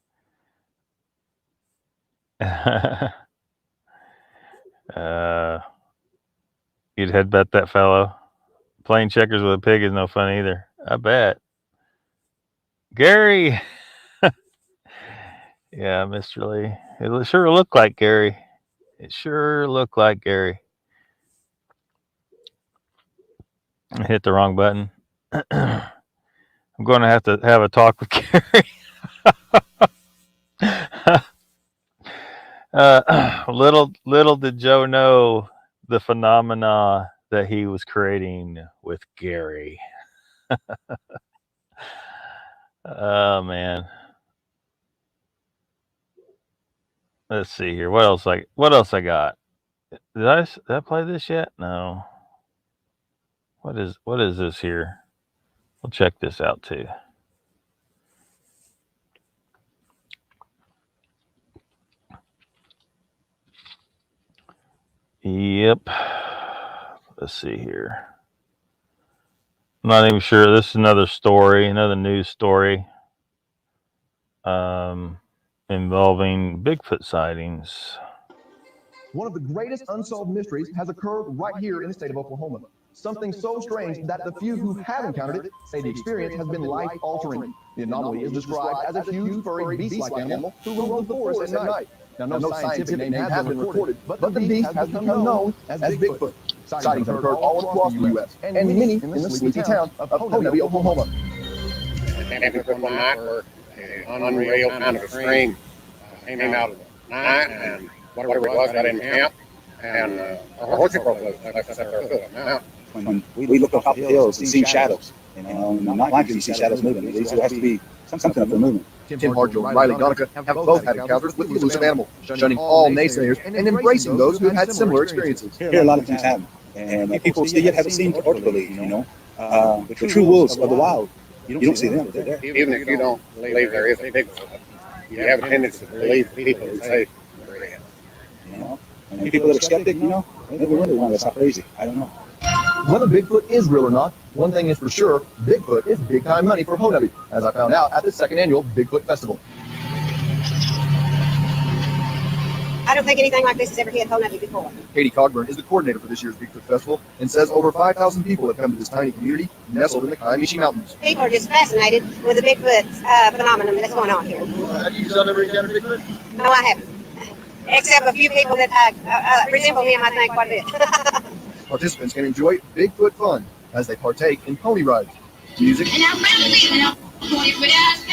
You'd headbutt that fellow. Playing checkers with a pig is no fun either. I bet. Gary. Yeah, Mr. Lee. It sure looked like Gary. It sure looked like Gary. I hit the wrong button. I'm going to have a talk with Gary. Little did Joe know the phenomena that he was creating with Gary. Oh man. Let's see here. What else I got? Did I play this yet? No. What is this here? We'll check this out too. Yep. Let's see here. I'm not even sure. This is another story, another news story involving Bigfoot sightings. One of the greatest unsolved mysteries has occurred right here in the state of Oklahoma. Something so strange that the few who have encountered it say the experience has been life-altering. The anomaly is described as a huge, furry, beast-like animal who roams the forest at night. Now, no scientific name has been recorded, but the beast has become known as Bigfoot. Sightings have occurred all across the U.S., and many in the sleepy town of Honobbe, Oklahoma. Unreal, kind of a scream came out of the night, and whatever it was got in camp, and our horses broke loose. Like I said, our foot up. When we look up the hills and see shadows, in the night you see shadows moving. There has to be something up there moving. Tim Harjo and Riley Donica have both had encounters with the elusive animal, shunning all naysayers and embracing those who have had similar experiences. Here a lot of things happen, and people still yet haven't seen or to believe, the true wolves of the wild. You don't see them, but they're there. Even if you don't believe there is a Bigfoot, you have a tendency to believe people who say there is. And people that are skeptic, they wonder why that's not crazy. I don't know. Whether Bigfoot is real or not, one thing is for sure, Bigfoot is big-time money for Honobbe, as I found out at the second annual Bigfoot Festival. I don't think anything like this has ever hit Honobbe before. Katie Cogburn is the coordinator for this year's Bigfoot Festival and says over 5,000 people have come to this tiny community nestled in the Kaimishi Mountains. People are just fascinated with the Bigfoot phenomenon that's going on here. Have you ever encountered Bigfoot? No, I haven't. Except a few people that resemble him, I think, quite a bit. Participants can enjoy Bigfoot fun as they partake in pony rides, music,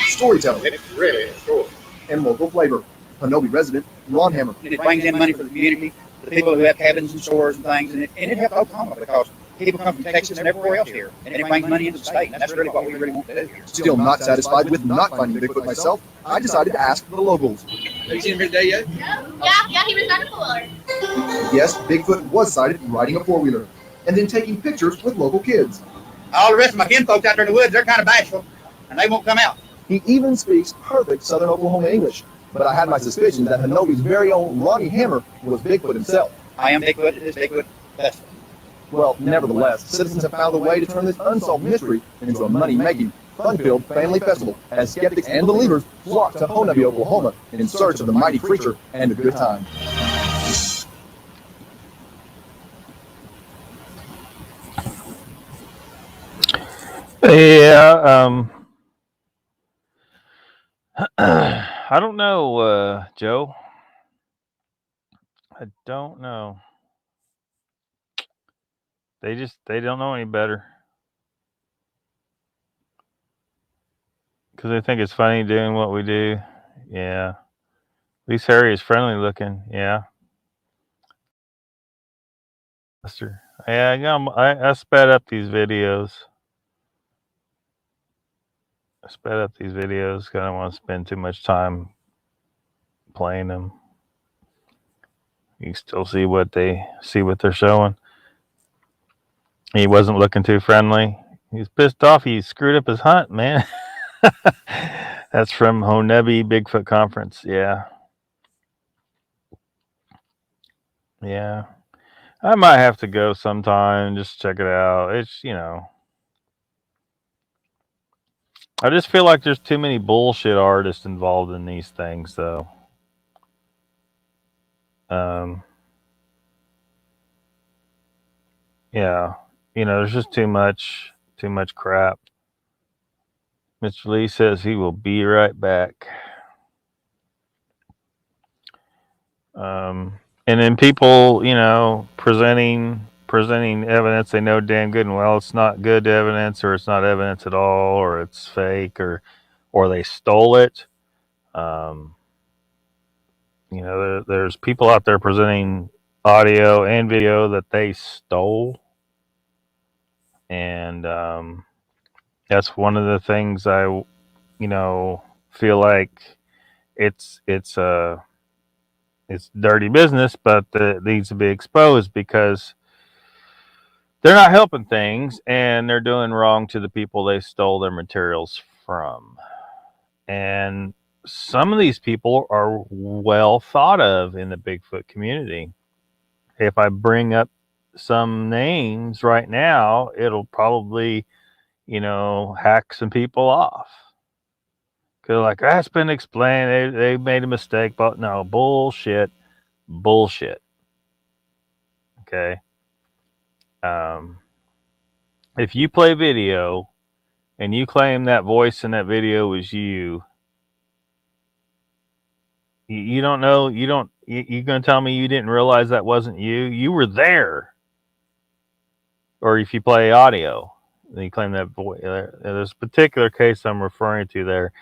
storytelling, It's really a story. and local flavor. Honobbe resident Ron Hammer. And it brings in money for the community, the people who have cabins and stores and things, and it helps Oklahoma because people come from Texas and everywhere else here, and it brings money into the state, and that's really what we really want to do here. Still not satisfied with not finding Bigfoot myself, I decided to ask the locals. Have you seen him here today yet? Yeah, he was riding a four-wheeler. Yes, Bigfoot was sighted riding a four-wheeler and then taking pictures with local kids. All the rest of my kin folks out there in the woods, they're kind of bashful, and they won't come out. He even speaks perfect Southern Oklahoma English, but I had my suspicions that Honobbe's very own Ronnie Hammer was Bigfoot himself. I am Bigfoot, it is Bigfoot Festival. Well, nevertheless, citizens have found a way to turn this unsolved mystery into a money-making, fun-filled family festival as skeptics and believers flock to Honobbe, Oklahoma in search of the mighty creature and a good time. Yeah, I don't know, Joe. I don't know. They don't know any better. Because they think it's funny doing what we do. Yeah. At least Harry is friendly looking. Yeah. Yeah, I sped up these videos. Because I don't want to spend too much time playing them. You can still see what they're showing. He wasn't looking too friendly. He's pissed off. He screwed up his hunt, man. That's from Honobbe Bigfoot Conference. Yeah. Yeah. I might have to go sometime, just check it out. It's, I just feel like there's too many bullshit artists involved in these things, though. Yeah, there's just too much crap. Mr. Lee says he will be right back. And then people, presenting evidence they know damn good and well it's not good evidence, or it's not evidence at all, or it's fake, or they stole it. There's people out there presenting audio and video that they stole, and that's one of the things I, feel like it's dirty business, but it needs to be exposed because they're not helping things, and they're doing wrong to the people they stole their materials from. And some of these people are well thought of in the Bigfoot community. If I bring up some names right now, it'll probably, hack some people off. Because, like, that's been explained. They made a mistake, but no, bullshit. Okay. If you play video and you claim that voice in that video was you don't know, you're going to tell me you didn't realize that wasn't you? You were there. Or if you play audio, and you claim that voice. There's a particular case I'm referring to there.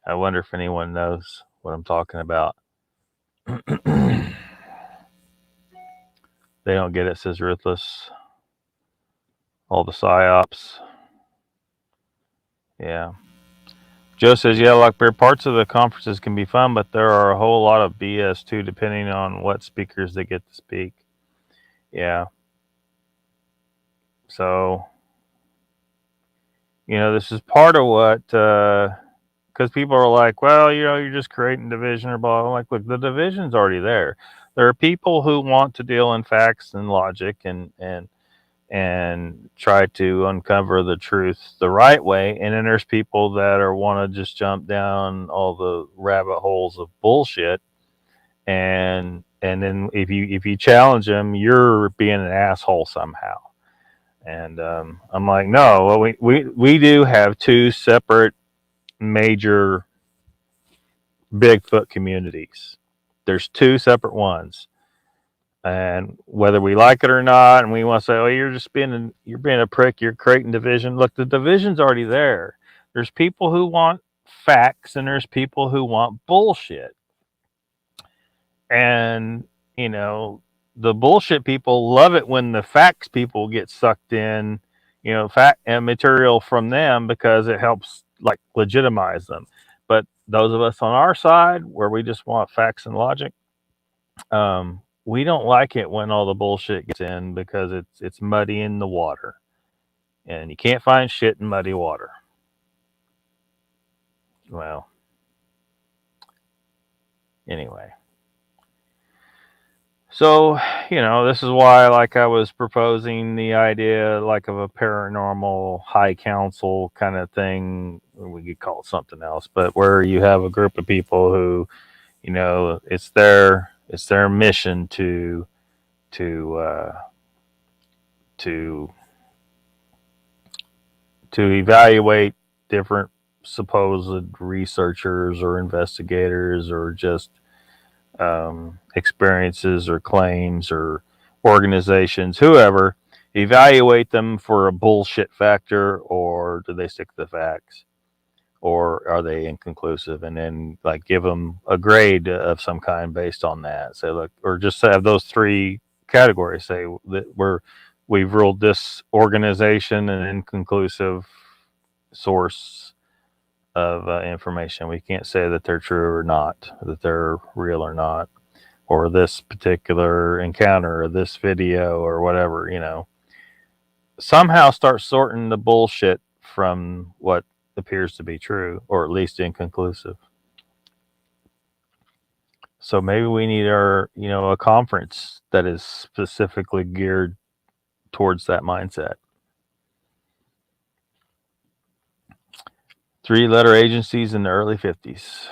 I wonder if anyone knows what I'm talking about. They don't get it, says Ruthless. All the psyops. Yeah. Joe says, yeah, Lockbeard, parts of the conferences can be fun, but there are a whole lot of BS too, depending on what speakers they get to speak. Yeah. So, this is part of what, because people are like, well, you're just creating division or blah. I'm like, look, the division's already there. There are people who want to deal in facts and logic and try to uncover the truth the right way, and then there's people that want to just jump down all the rabbit holes of bullshit, and then if you challenge them, you're being an asshole somehow. And I'm like, no, well, we do have two separate major Bigfoot communities. There's two separate ones. And whether we like it or not, and we want to say, oh, you're being a prick, you're creating division. Look, the division's already there. There's people who want facts, and there's people who want bullshit. And, the bullshit people love it when the facts people get sucked in, fact and material from them, because it helps like legitimize them. But those of us on our side, where we just want facts and logic, we don't like it when all the bullshit gets in, because it's muddying the water, and you can't find shit in muddy water. Well, anyway. So, this is why, like, I was proposing the idea, like, of a paranormal high council kind of thing. We could call it something else, but where you have a group of people who, it's their mission to evaluate different supposed researchers or investigators, or just experiences or claims or organizations, whoever, evaluate them for a bullshit factor, or do they stick to the facts, or are they inconclusive, and then like give them a grade of some kind based on that. Say, look, or just have those three categories. Say that we've ruled this organization an inconclusive source of information. We can't say that they're true or not, that they're real or not, or this particular encounter, or this video, or whatever. Somehow start sorting the bullshit from what appears to be true, or at least inconclusive. So maybe we need a conference that is specifically geared towards that mindset. 3-letter agencies in the early 50s.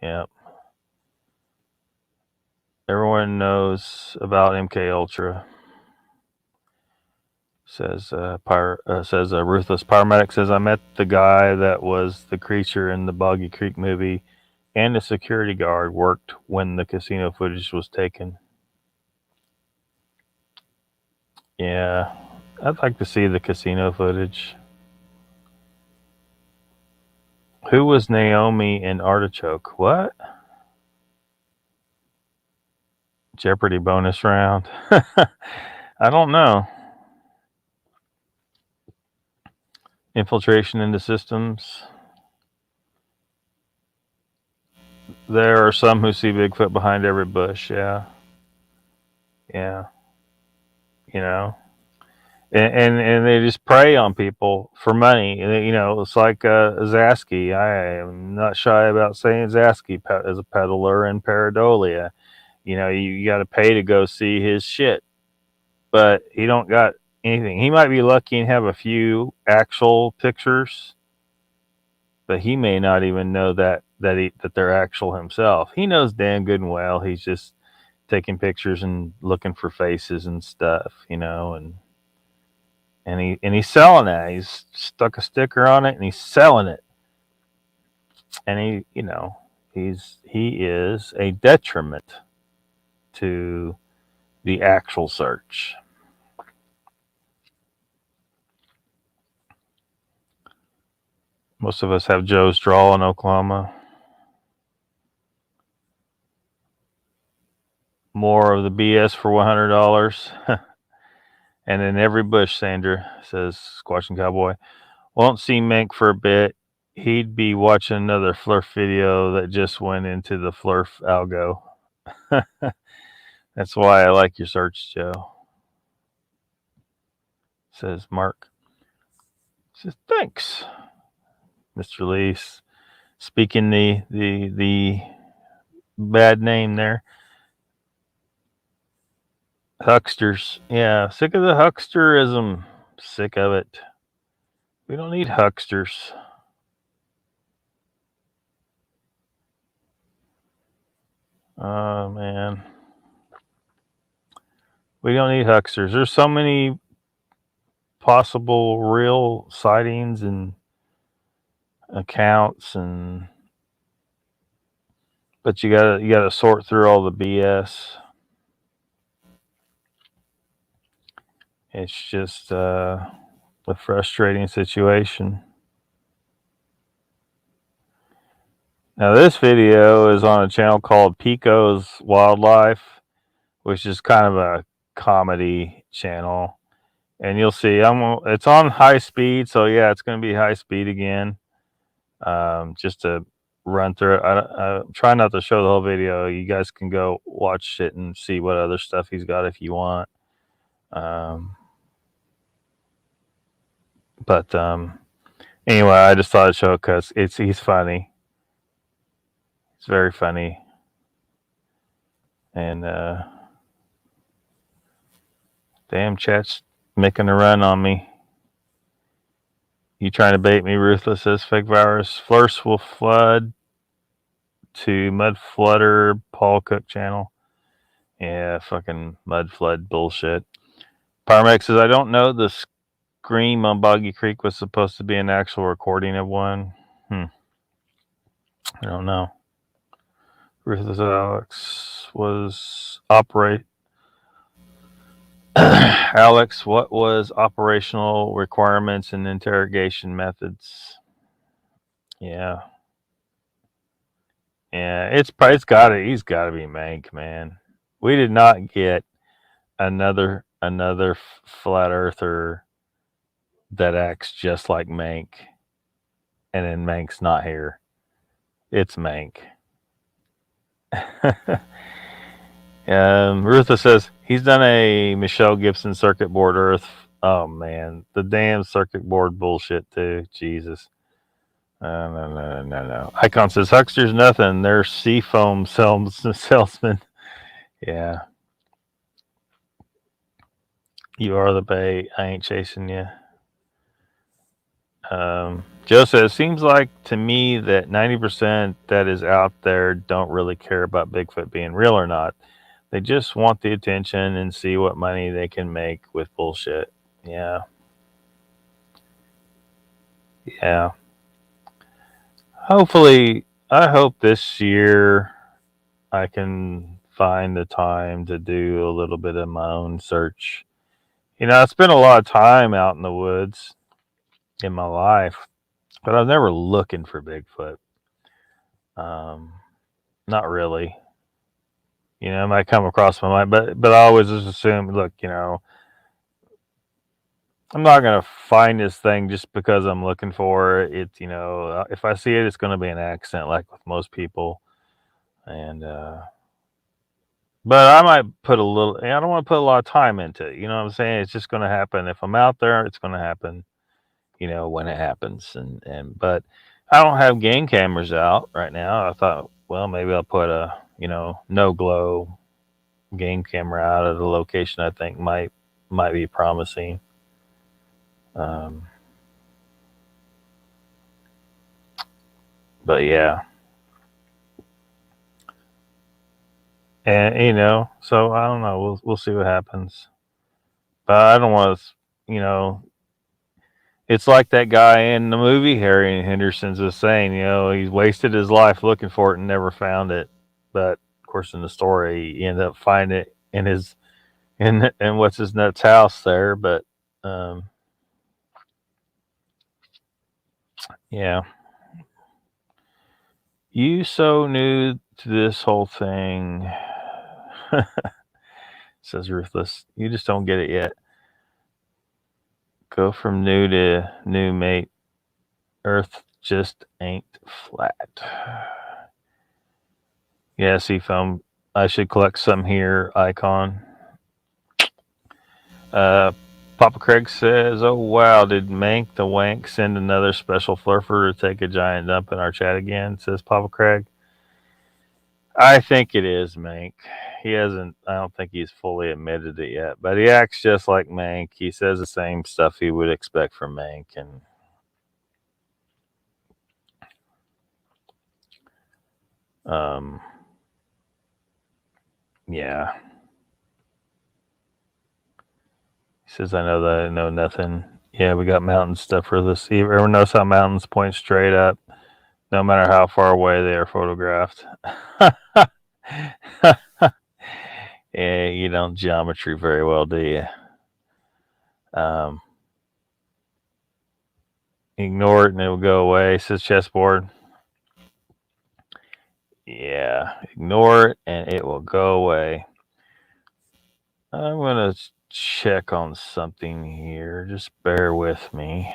Yep. Everyone knows about MK Ultra. Says Ruthless Paramedic says, I met the guy that was the creature in the Boggy Creek movie, and the security guard worked when the casino footage was taken. Yeah, I'd like to see the casino footage. Who was Naomi in Artichoke? What? Jeopardy bonus round? I don't know. Infiltration into systems. There are some who see Bigfoot behind every bush. Yeah. Yeah. You know, and they just prey on people for money. You know, it's like Zasky. I am not shy about saying Zasky as a peddler in Paradolia. You know, you got to pay to go see his shit, but he don't got anything. He might be lucky and have a few actual pictures, but he may not even know that they're actual himself. He knows damn good and well he's just taking pictures and looking for faces and stuff, you know, and he's selling that. He's stuck a sticker on it and he's selling it. And he is a detriment to the actual search. Most of us have Joe's Draw in Oklahoma. More of the BS for $100. And in every bush, Sandra, says Squatching Cowboy. Won't see Mink for a bit. He'd be watching another Flurf video that just went into the Flurf algo. That's why I like your search, Joe. Says Mark. Says thanks, Mr. Lee. Speaking the bad name there. Hucksters. Yeah, sick of the hucksterism. Sick of it. We don't need hucksters. Oh, man. We don't need hucksters. There's so many possible real sightings and accounts, but you gotta sort through all the BS. It's just a frustrating situation. Now this video is on a channel called Pico's Wildlife, which is kind of a comedy channel. And you'll see it's on high speed, so yeah, it's going to be high speed again. Just to run through it. I try not to show the whole video. You guys can go watch it and see what other stuff he's got if you want. But anyway, I just thought I'd show it because he's funny. It's very funny. And damn, chat's making a run on me. You trying to bait me, Ruthless, says Fake Virus. Flurfs will flood to Mud Flooder Paul Cook channel. Yeah, fucking mud flood bullshit. Parmex says, I don't know, the scream on Boggy Creek was supposed to be an actual recording of one. I don't know. Ruthless Alex was Alex, what was operational requirements and interrogation methods? Yeah. Yeah, he's gotta be Mank, man. We did not get another flat earther that acts just like Mank, and then Mank's not here. It's Mank. Rutha says he's done a Michelle Gibson circuit board Earth. Oh man, the damn circuit board bullshit too. Jesus. No. Icon says hucksters nothing. They're seafoam salesmen. Yeah. You are the bait. I ain't chasing you. Joe says, seems like to me that 90% that is out there don't really care about Bigfoot being real or not. They just want the attention and see what money they can make with bullshit. Yeah. Yeah. Hopefully, I hope this year I can find the time to do a little bit of my own search. I spent a lot of time out in the woods in my life, but I was never looking for Bigfoot. Not really. It might come across my mind, but I always just assume, look, I'm not gonna find this thing just because I'm looking for it. If I see it, it's gonna be an accident, like with most people. And but I might put a little. I don't want to put a lot of time into it. You know what I'm saying? It's just gonna happen. If I'm out there, it's gonna happen. When it happens. But I don't have game cameras out right now. I thought, well, maybe I'll put a no glow game camera out at a location I think might be promising. But yeah. And so I don't know. We'll see what happens. But I don't want to, it's like that guy in the movie Harry Henderson's was saying, he's wasted his life looking for it and never found it. But of course, in the story, he ended up finding it in what's his nuts house there. But yeah, you so new to this whole thing, says Ruthless. You just don't get it yet. Go from new to new, mate. Earth just ain't flat. Yeah, Seafoam. I should collect some here, Icon. Papa Craig says, oh wow, did Mank the Wank send another special flurfer to take a giant dump in our chat again? Says Papa Craig. I think it is Mank. He hasn't, I don't think he's fully admitted it yet, but he acts just like Mank. He says the same stuff he would expect from Mank. And yeah. He says, I know that I know nothing. Yeah, we got mountain stuff for this. Everyone knows how mountains point straight up, no matter how far away they are photographed. Yeah, you don't geometry very well, do you? Ignore it and it will go away, says Chessboard. Yeah, ignore it and it will go away. I'm going to check on something here. Just bear with me.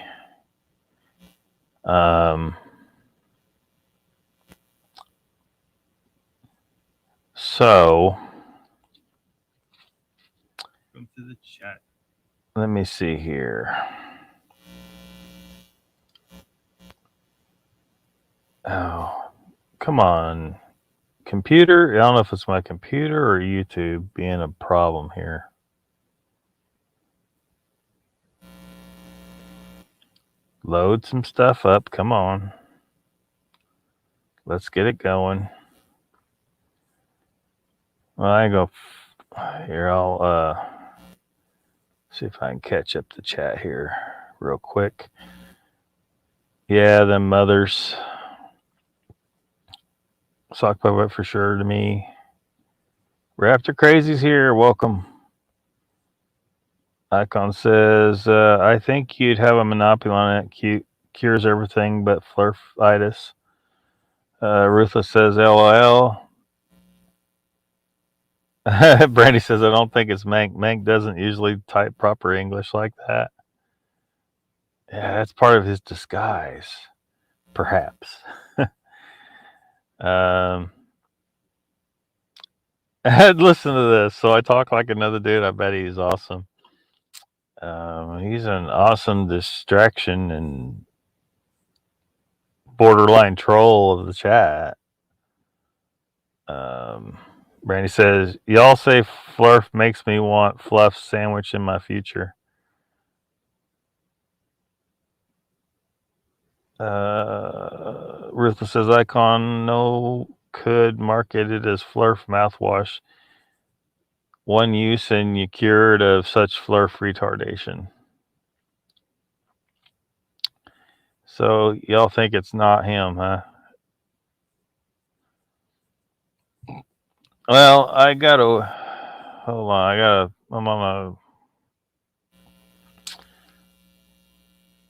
So, Come to the chat. Let me see here. Oh, come on. Computer? I don't know if it's my computer or YouTube being a problem here. Load some stuff up. Come on. Let's get it going. Well, I go here. I'll see if I can catch up the chat here real quick. Yeah, them mothers. Sock puppet for sure to me. Raptor Crazy's here. Welcome. Icon says, I think you'd have a monopoly on it. Cures everything but flurfitis. Ruthless says, LOL. Brandy says, I don't think it's Mank. Mank doesn't usually type proper English like that. Yeah, that's part of his disguise. Perhaps. Listen to this. So I talk like another dude. I bet he's awesome. He's an awesome distraction and borderline troll of the chat. Brandy says, y'all say Flurf makes me want Fluff sandwich in my future. Ruthless says, Icon no could market it as Flurf mouthwash. One use and you cured of such Flurf retardation. So y'all think it's not him, huh? Well, I gotta hold on. I'm on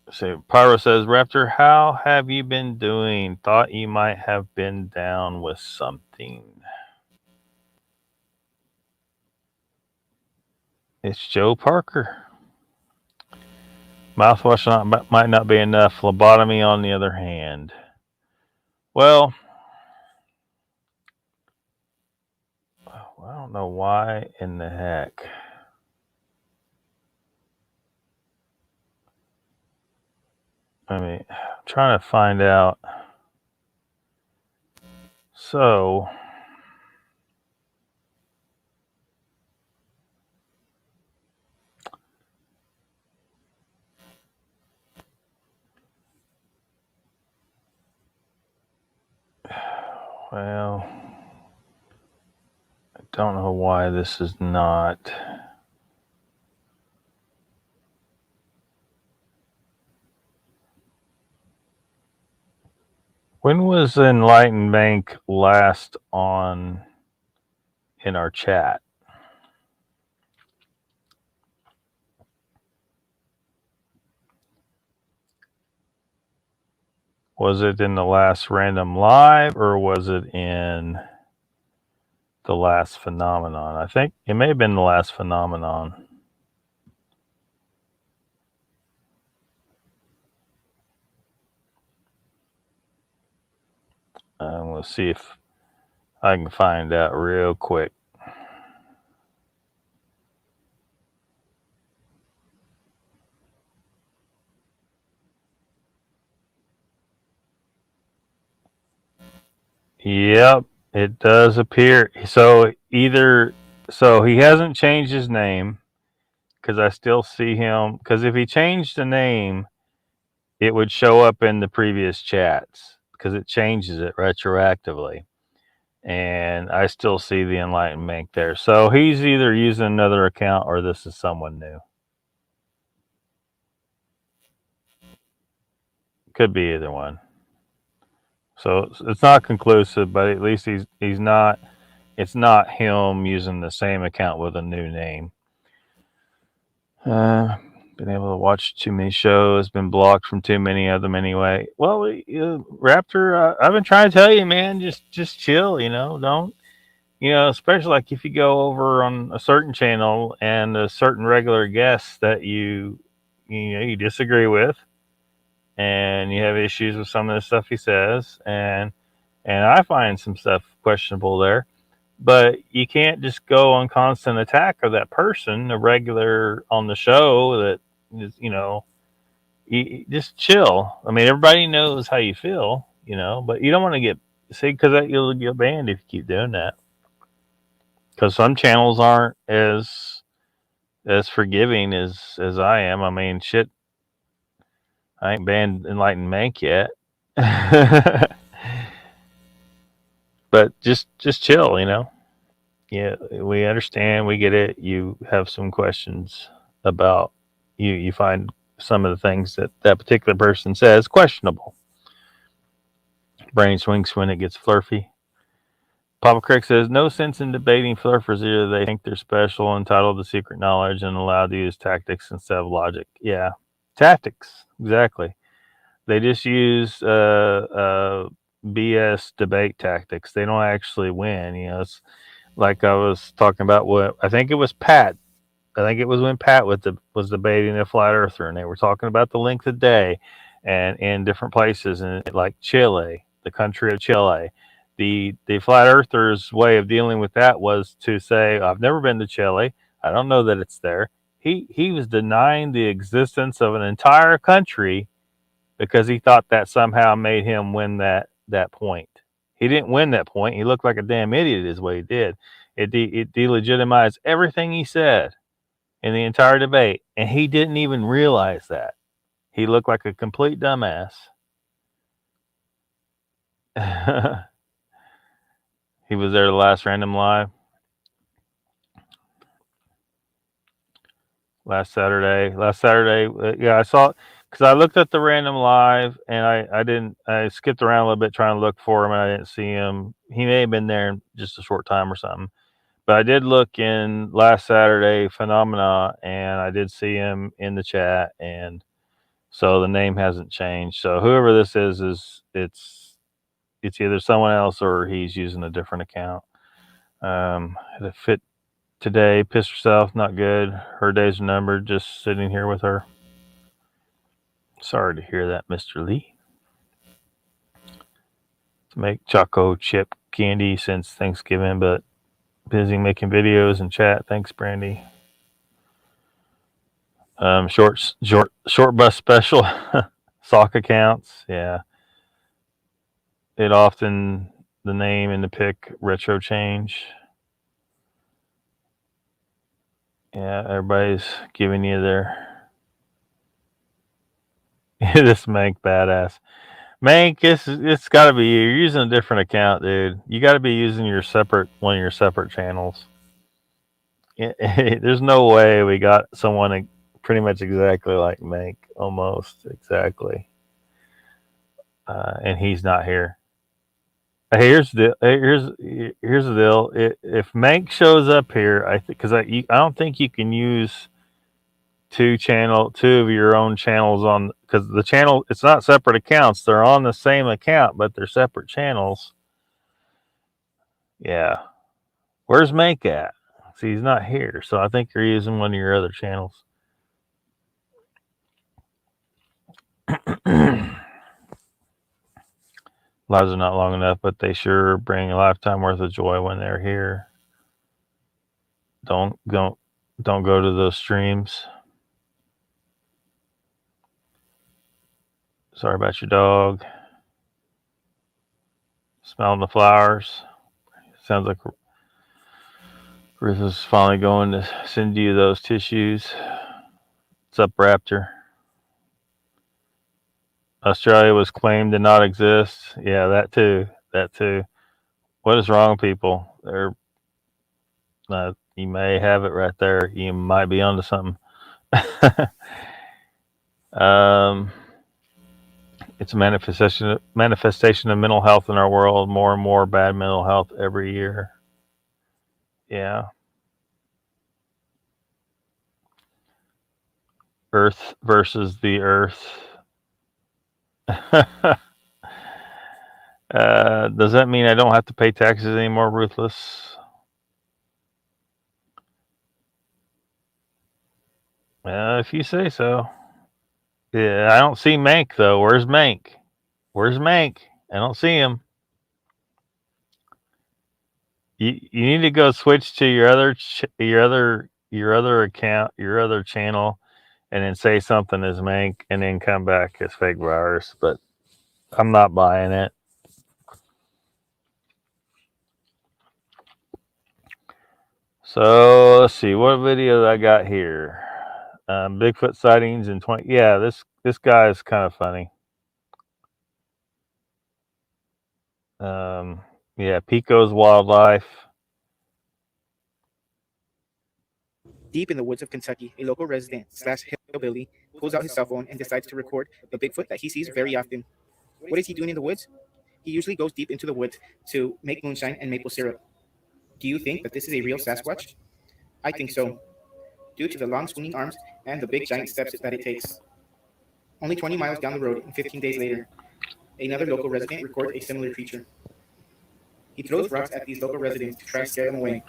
a. See, Pyro says, Raptor, how have you been doing? Thought you might have been down with something. It's Joe Parker. Mouthwash might not be enough. Lobotomy, on the other hand. Well, I don't know why in the heck. I mean, I'm trying to find out. So, well, I don't know why this is not. When was Enlightened Bank last on in our chat? Was it in the last random live or was it in the last phenomenon? I think it may have been the last phenomenon. We'll see if I can find out real quick. Yep, it does appear. So he hasn't changed his name because I still see him. Because if he changed the name, it would show up in the previous chats because it changes it retroactively. And I still see the Enlightened Bank there. So he's either using another account or this is someone new. Could be either one. So it's not conclusive, but at least he's not. It's not him using the same account with a new name. Been able to watch too many shows. Been blocked from too many of them anyway. Well, Raptor, I've been trying to tell you, man. Just chill. Don't. Especially like if you go over on a certain channel and a certain regular guest that you disagree with, and you have issues with some of the stuff he says, and I find some stuff questionable there, but you can't just go on constant attack of that person, a regular on the show that is, you just chill. I mean, everybody knows how you feel, but you don't want to because you'll get banned if you keep doing that. Because some channels aren't as forgiving as I am. I mean, shit, I ain't banned Enlightened Mank yet. But just chill, Yeah, we understand, we get it. You have some questions about you find some of the things that particular person says questionable. Brain swings when it gets flurfy. Papa Crick says, no sense in debating flurfers either. They think they're special, entitled to secret knowledge, and allowed to use tactics instead of logic. Yeah, tactics, exactly. They just use BS debate tactics. They don't actually win. It's like I was talking about what I think it was Pat. I think it was when Pat was debating a flat earther, and they were talking about the length of day, and in different places, and like Chile, the country of Chile. The flat earthers' way of dealing with that was to say, I've never been to Chile. I don't know that it's there. He was denying the existence of an entire country because he thought that somehow made him win that point. He didn't win that point. He looked like a damn idiot is what he did. It delegitimized everything he said in the entire debate, and he didn't even realize that. He looked like a complete dumbass. He was there the last random live. last Saturday. Yeah, I saw because I looked at the random live and I skipped around a little bit trying to look for him and I didn't see him. He may have been there in just a short time or something. But I did look in last Saturday Phenomena and I did see him in the chat, and so the name hasn't changed. So whoever this is it's either someone else or he's using a different account. Had a fit today, pissed herself, not good. Her days are numbered, just sitting here with her. Sorry to hear that, Mr. Lee. To make choco chip candy since Thanksgiving, but busy making videos and chat. Thanks, Brandy. Short bus special. Sock accounts. Yeah. It often, the name and the pic retro change. Yeah, everybody's giving you their this Mank badass. Mank, it's got to be you. You're using a different account, dude. You got to be using one of your separate channels. There's no way we got someone pretty much exactly like Mank, almost exactly, and he's not here. Here's the deal. If Mank shows up here, I don't think you can use two of your own channels on, because the channel, it's not separate accounts. They're on the same account, but they're separate channels. Yeah. Where's Mank at? See, he's not here. So I think you're using one of your other channels. Lives are not long enough, but they sure bring a lifetime worth of joy when they're here. Don't go to those streams. Sorry about your dog. Smelling the flowers. Sounds like Ruth is finally going to send you those tissues. What's up, Raptor? Australia was claimed to not exist. Yeah, that too. What is wrong, people? You may have it right there. You might be onto something. It's a manifestation of mental health in our world. More and more bad mental health every year. Yeah. Earth versus the earth. Does that mean I don't have to pay taxes anymore, Ruthless? If you say so. Yeah, I don't see Mank though. Where's Mank? I don't see him. You need to go switch to your other account, your other channel, and then say something as Mank, and then come back as Fake Virus. But I'm not buying it. So let's see what video I got here. Bigfoot sightings in 20. Yeah, this guy is kind of funny. Yeah, Pico's Wildlife. Deep in the woods of Kentucky, a local resident / hillbilly pulls out his cell phone and decides to record the Bigfoot that he sees very often. What is he doing in the woods? He usually goes deep into the woods to make moonshine and maple syrup. Do you think that this is a real Sasquatch? I think so, due to the long swinging arms and the big giant steps that it takes. Only 20 miles down the road and 15 days later, another local resident records a similar creature. He throws rocks at these local residents to try to scare them away.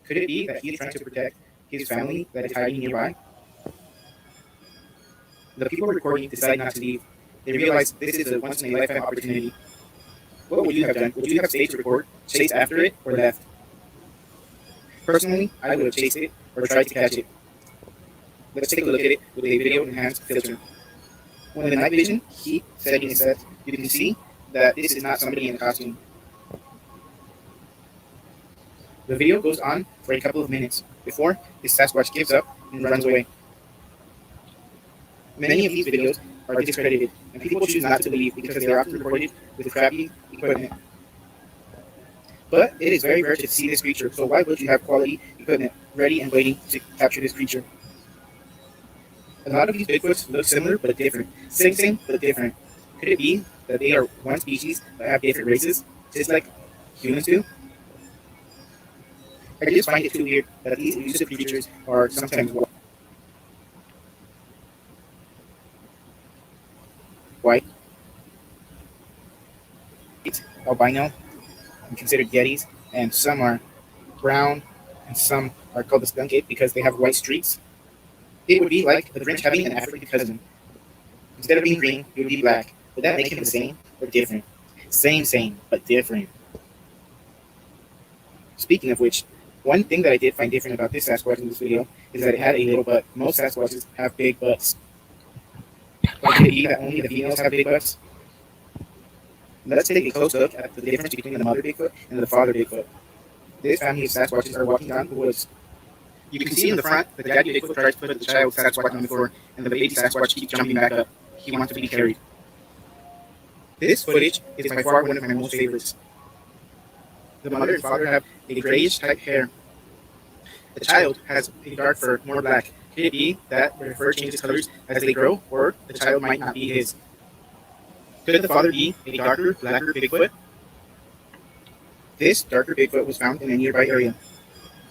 Could it be that he is trying to protect his family that is hiding nearby? The people recording decide not to leave. They realize this is a once-in-a-lifetime opportunity. What would you have done? Would you have stayed to record, chased after it, or left? Personally, I would have chased it or tried to catch it. Let's take a look at it with a video enhanced filter. When the night vision heat setting is set, you can see that this is not somebody in a costume. The video goes on for a couple of minutes before the Sasquatch gives up and runs away. Many of these videos are discredited, and people choose not to believe because they are often recorded with crappy equipment. But it is very rare to see this creature, so why would you have quality equipment ready and waiting to capture this creature? A lot of these Bigfoots look similar but different. Same but different. Could it be that they are one species but have different races, just like humans do? I just find it too weird that these elusive creatures are sometimes white, albino, and considered yetis, and some are brown, and some are called the skunk ape because they have white streaks. It would be like the Grinch having an African cousin. Instead of being green, it would be black. Would that make him the same or different? Same, but different. Speaking of which, one thing that I did find different about this Sasquatch in this video is that it had a little butt. Most Sasquatches have big butts. But could it be that only the females have big butts? Let's take a close look at the difference between the mother Bigfoot and the father Bigfoot. This family of Sasquatches are walking down the woods. You can see in the front, the daddy Bigfoot tries to put the child Sasquatch on the floor, and the baby Sasquatch keeps jumping back up. He wants to be carried. This footage is by far one of my most favorites. The mother and father have a grayish type hair. The child has a dark fur, more black. Could it be that their fur changes colors as they grow, or the child might not be his? Could the father be a darker, blacker Bigfoot? This darker Bigfoot was found in a nearby area.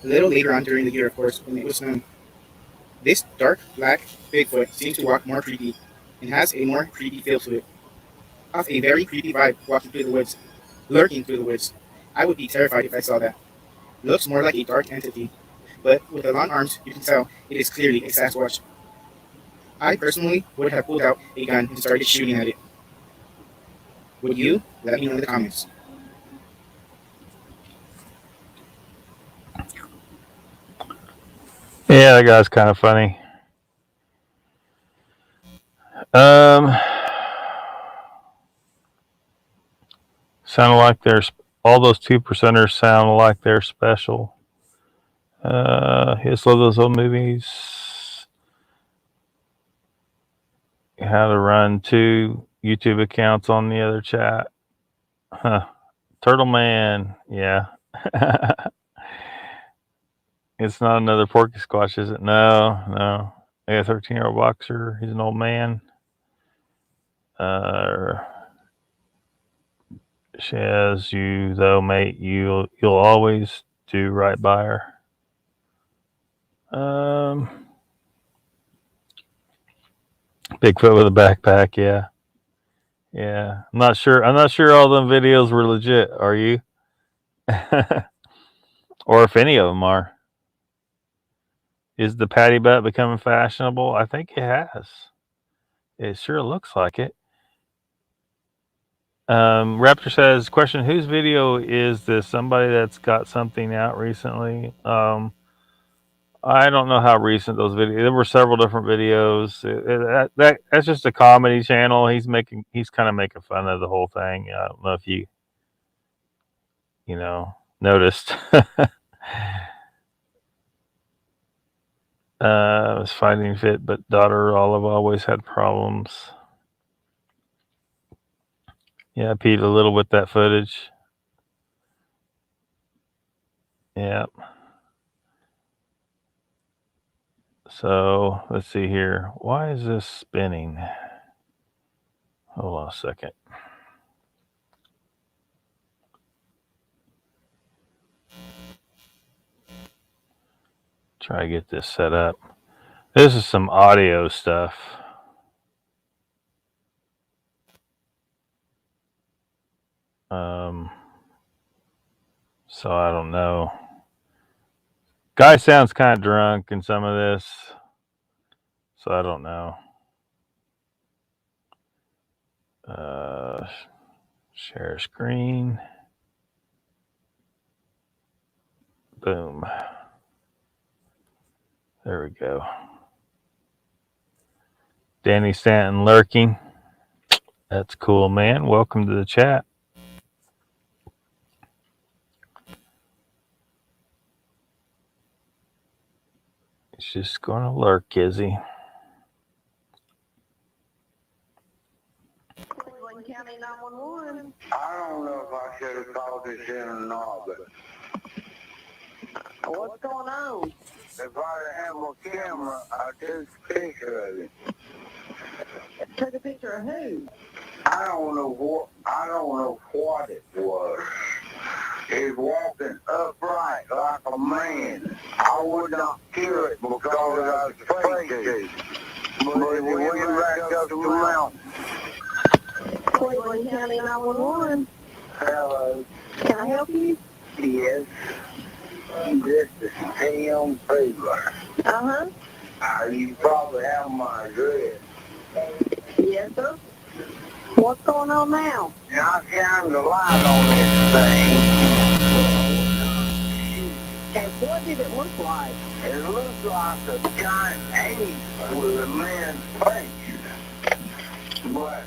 A little later on during the year, of course, when it was snowing. This dark, black Bigfoot seems to walk more creepy, and has a more creepy feel to it. Off a very creepy vibe walking through the woods, lurking through the woods. I would be terrified if I saw that. Looks more like a dark entity, but with the long arms, you can tell it is clearly a Sasquatch. I personally would have pulled out a gun and started shooting at it. Would you? Let me know in the comments. Yeah, that guy's kind of funny. Sounded like there's all those 2%ers sound like they're special. His love those old movies. How to run 2 YouTube accounts on the other chat. Huh. Turtle Man, yeah. It's not another Porky Squatch, is it? No. I got a 13-year-old boxer. He's an old man. Says you though, mate. You'll always do right by her. Bigfoot with a backpack, yeah. I'm not sure all them videos were legit. Are you? Or if any of them are. Is the patty butt becoming fashionable? I think it has. It sure looks like it. Raptor says, question, whose video is this? Somebody that's got something out recently? I don't know how recent those videos. There were several different videos. That's just a comedy channel. He's kind of making fun of the whole thing. I don't know if you noticed. Was fighting fit, but daughter Olive always had problems. Yeah, I peed a little with that footage. Yeah. So let's see here. Why is this spinning? Hold on a second. Try to get this set up. This is some audio stuff. So I don't know. Guy sounds kind of drunk in some of this. So I don't know. Share screen. Boom. There we go. Danny Stanton lurking. That's cool, man. Welcome to the chat. He's just going to lurk, is he? Cleveland County 911. I don't know if I should have called this in or not, but what's going on? If I didn't have my camera, I'd take a picture of it. Take a picture of who? I don't know what it was. He's walking upright like a man. I would not kill it because I was afraid to. But it went back up the mountain. Cleveland County 911. Hello. Can I help you? Yes. This is Tim Fever. Uh-huh. You probably have my address. Yes, sir. What's going on now? I shined the light on this thing. And what did it look like? It looked like a giant ape with a man's face. But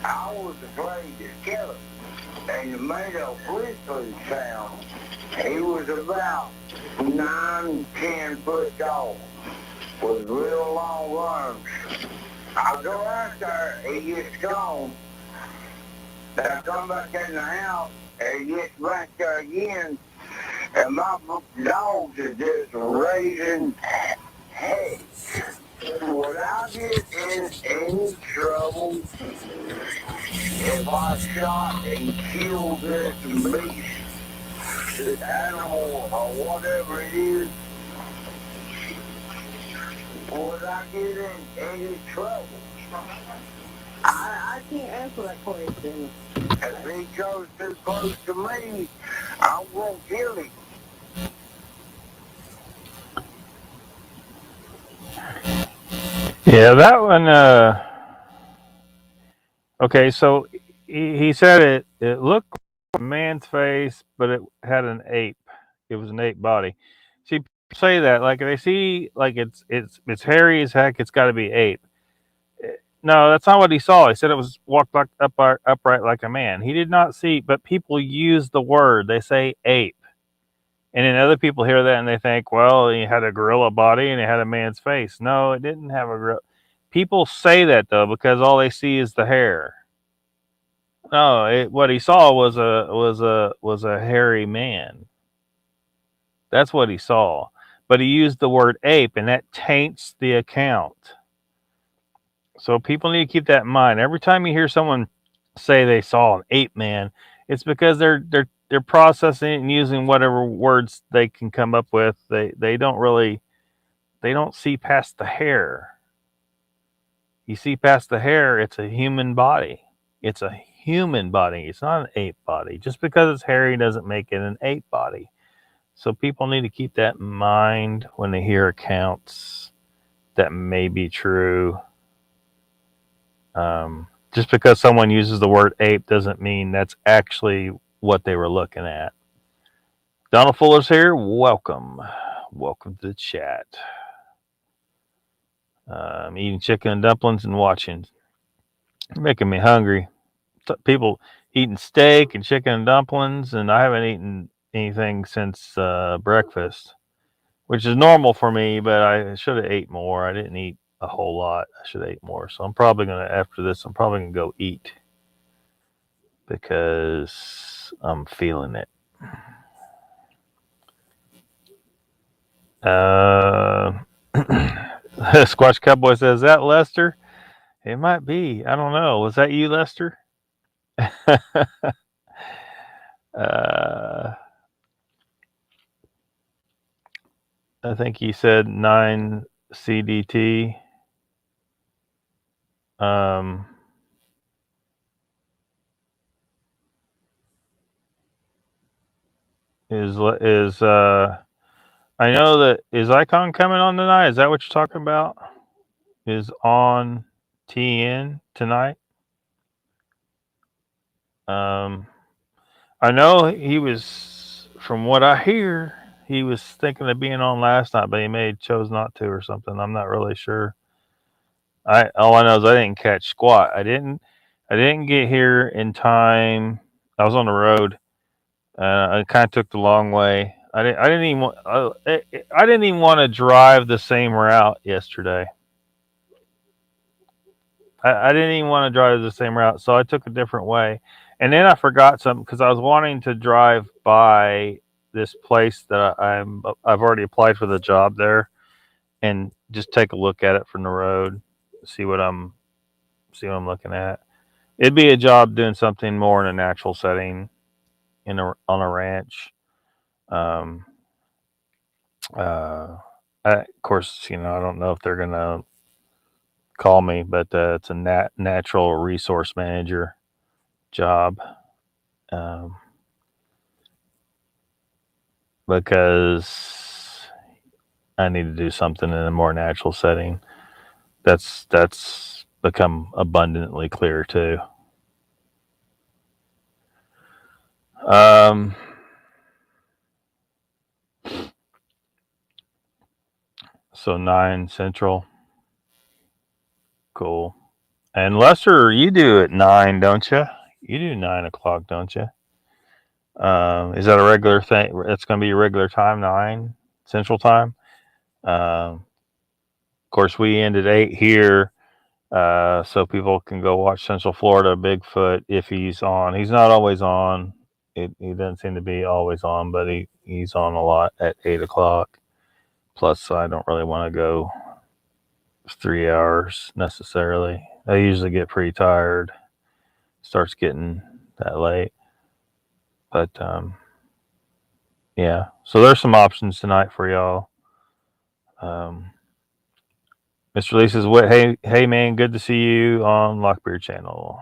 I was afraid to kill it. And it made a whistling sound. He was about 9-10 foot tall with real long arms. I go out there, he gets gone. Then I come back in the house, and he gets back there again, and my dogs are just raising heads. Would I get in any trouble if I shot and killed this beast, this animal, or whatever it is? Would I get in any trouble? I can't answer that question. If he goes too close to me, I won't kill him. Yeah, that one. Okay, so he said it looked like a man's face, but it had an ape. It was an ape body. See, people say that like they see like it's hairy as heck. It's got to be ape. No, that's not what he saw. He said it was walked like upright like a man. He did not see, but people use the word. They say ape. And then other people hear that and they think, well, he had a gorilla body and it had a man's face. No, it didn't have a gorilla. People say that though because all they see is the hair. No, what he saw was a hairy man. That's what he saw. But he used the word ape, and that taints the account. So people need to keep that in mind. Every time you hear someone say they saw an ape man, it's because they're processing it and using whatever words they can come up with. They don't see past the hair. You see past the hair, it's a human body. It's a human body. It's not an ape body. Just because it's hairy doesn't make it an ape body. So people need to keep that in mind when they hear accounts that may be true. Just because someone uses the word ape doesn't mean that's actually what they were looking at. Donald Fuller's here. Welcome. Welcome to the chat. I'm eating chicken and dumplings and watching. You're making me hungry. People eating steak and chicken and dumplings, and I haven't eaten anything since breakfast, which is normal for me, but I should have ate more. I didn't eat a whole lot. I should have ate more. So I'm probably going to, after this, I'm probably going to go eat because I'm feeling it. Squash Cowboy says, is that Lester? It might be. I don't know. Was that you, Lester? I think he said 9 CDT. I know that is Icon coming on tonight? Is that what you're talking about? Is on TN tonight? I know he was, from what I hear, he was thinking of being on last night, but he chose not to or something. I'm not really sure. All I know is I didn't catch squat. I didn't get here in time. I was on the road. I kind of took the long way. I didn't even want to drive the same route yesterday. I didn't even want to drive the same route, so I took a different way. And then I forgot something because I was wanting to drive by this place that I've already applied for the job there, and just take a look at it from the road, see what I'm looking at. It'd be a job doing something more in a natural setting, on a ranch. Of course, I don't know if they're gonna call me, but it's a natural resource manager job, because I need to do something in a more natural setting. That's become abundantly clear too. So 9 Central. Cool. And Lester, you do at 9, don't you? You do 9 o'clock, don't you? Is that a regular thing? It's going to be a regular time, 9 Central Time. Of course, we end at 8 here, so people can go watch Central Florida Bigfoot if he's on. He's not always on. He doesn't seem to be always on, but he's on a lot at 8 o'clock. Plus, I don't really want to go 3 hours necessarily. I usually get pretty tired. Starts getting that late. But yeah, so there's some options tonight for y'all. Mr. Lee says, hey man, good to see you on LOCKBEARD channel.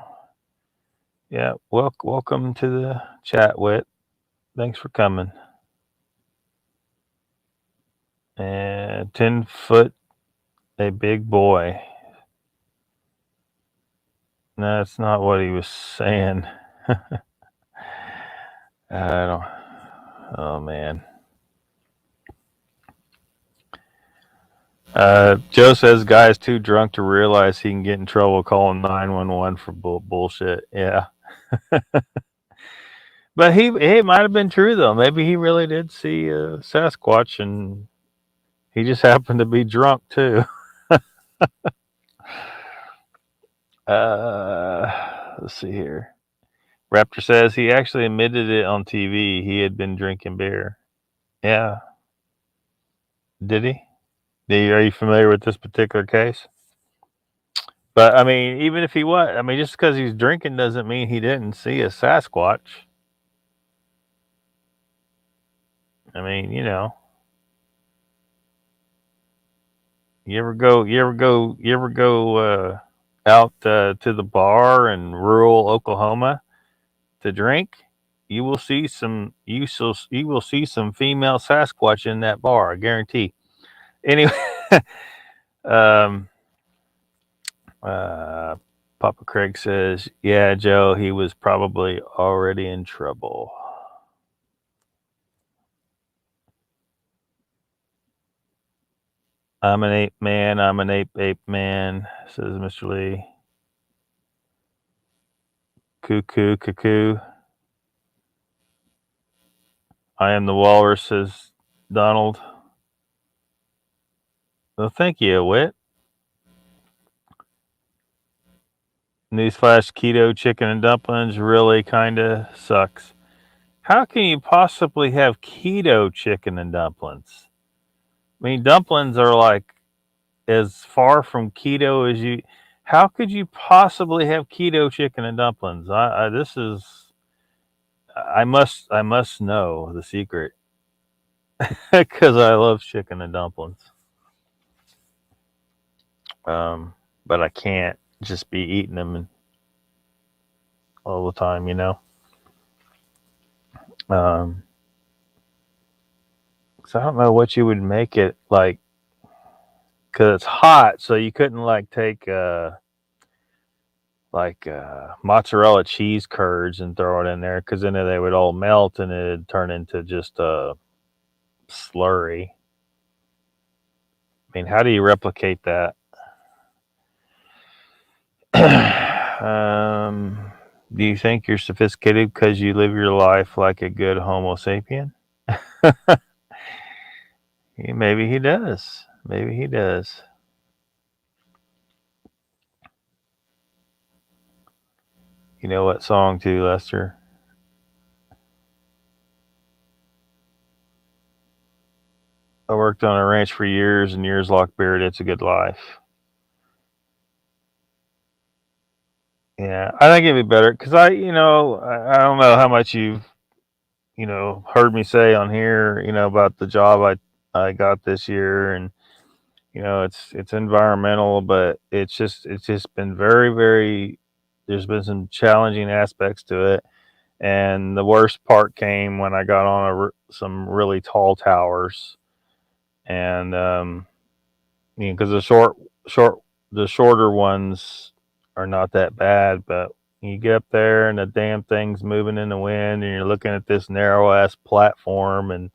Yeah, welcome to the chat, Wit. Thanks for coming. And 10 foot, a big boy. No, that's not what he was saying. Oh man. Joe says guy's too drunk to realize he can get in trouble calling 911 for bullshit. Yeah. But it might have been true though. Maybe he really did see a Sasquatch and he just happened to be drunk too. Let's see here. Raptor says he actually admitted it on TV. He had been drinking beer. Yeah. Did he? Are you familiar with this particular case? But I mean, even if he was, I mean, just because he's drinking doesn't mean he didn't see a Sasquatch. I mean, you ever go out to the bar in rural Oklahoma to drink? You will see some female Sasquatch in that bar, I guarantee. Anyway, Papa Craig says, yeah, Joe, he was probably already in trouble. I'm an ape man, ape man, says Mr. Lee. Cuckoo. I am the walrus, says Donald. Well, thank you, Wit. Newsflash, keto chicken and dumplings really kind of sucks. How can you possibly have keto chicken and dumplings? I mean, dumplings are like as far from keto as you. How could you possibly have keto chicken and dumplings? I must know the secret because I love chicken and dumplings. But I can't just be eating them all the time, So I don't know what you would make it like, because it's hot, so you couldn't like take mozzarella cheese curds and throw it in there, because then they would all melt and it'd turn into just a slurry. I mean, how do you replicate that? Do you think you're sophisticated because you live your life like a good Homo sapien? Maybe he does. Maybe he does. You know what song too, Lester? I worked on a ranch for years and years. Lockbeard, it's a good life. Yeah, I think it'd be better because I don't know how much you've, heard me say on here, about the job I got this year, and it's environmental, but it's just been very, very. There's been some challenging aspects to it, and the worst part came when I got on some really tall towers, and because the shorter ones are not that bad, but you get up there and the damn thing's moving in the wind, and you're looking at this narrow ass platform, and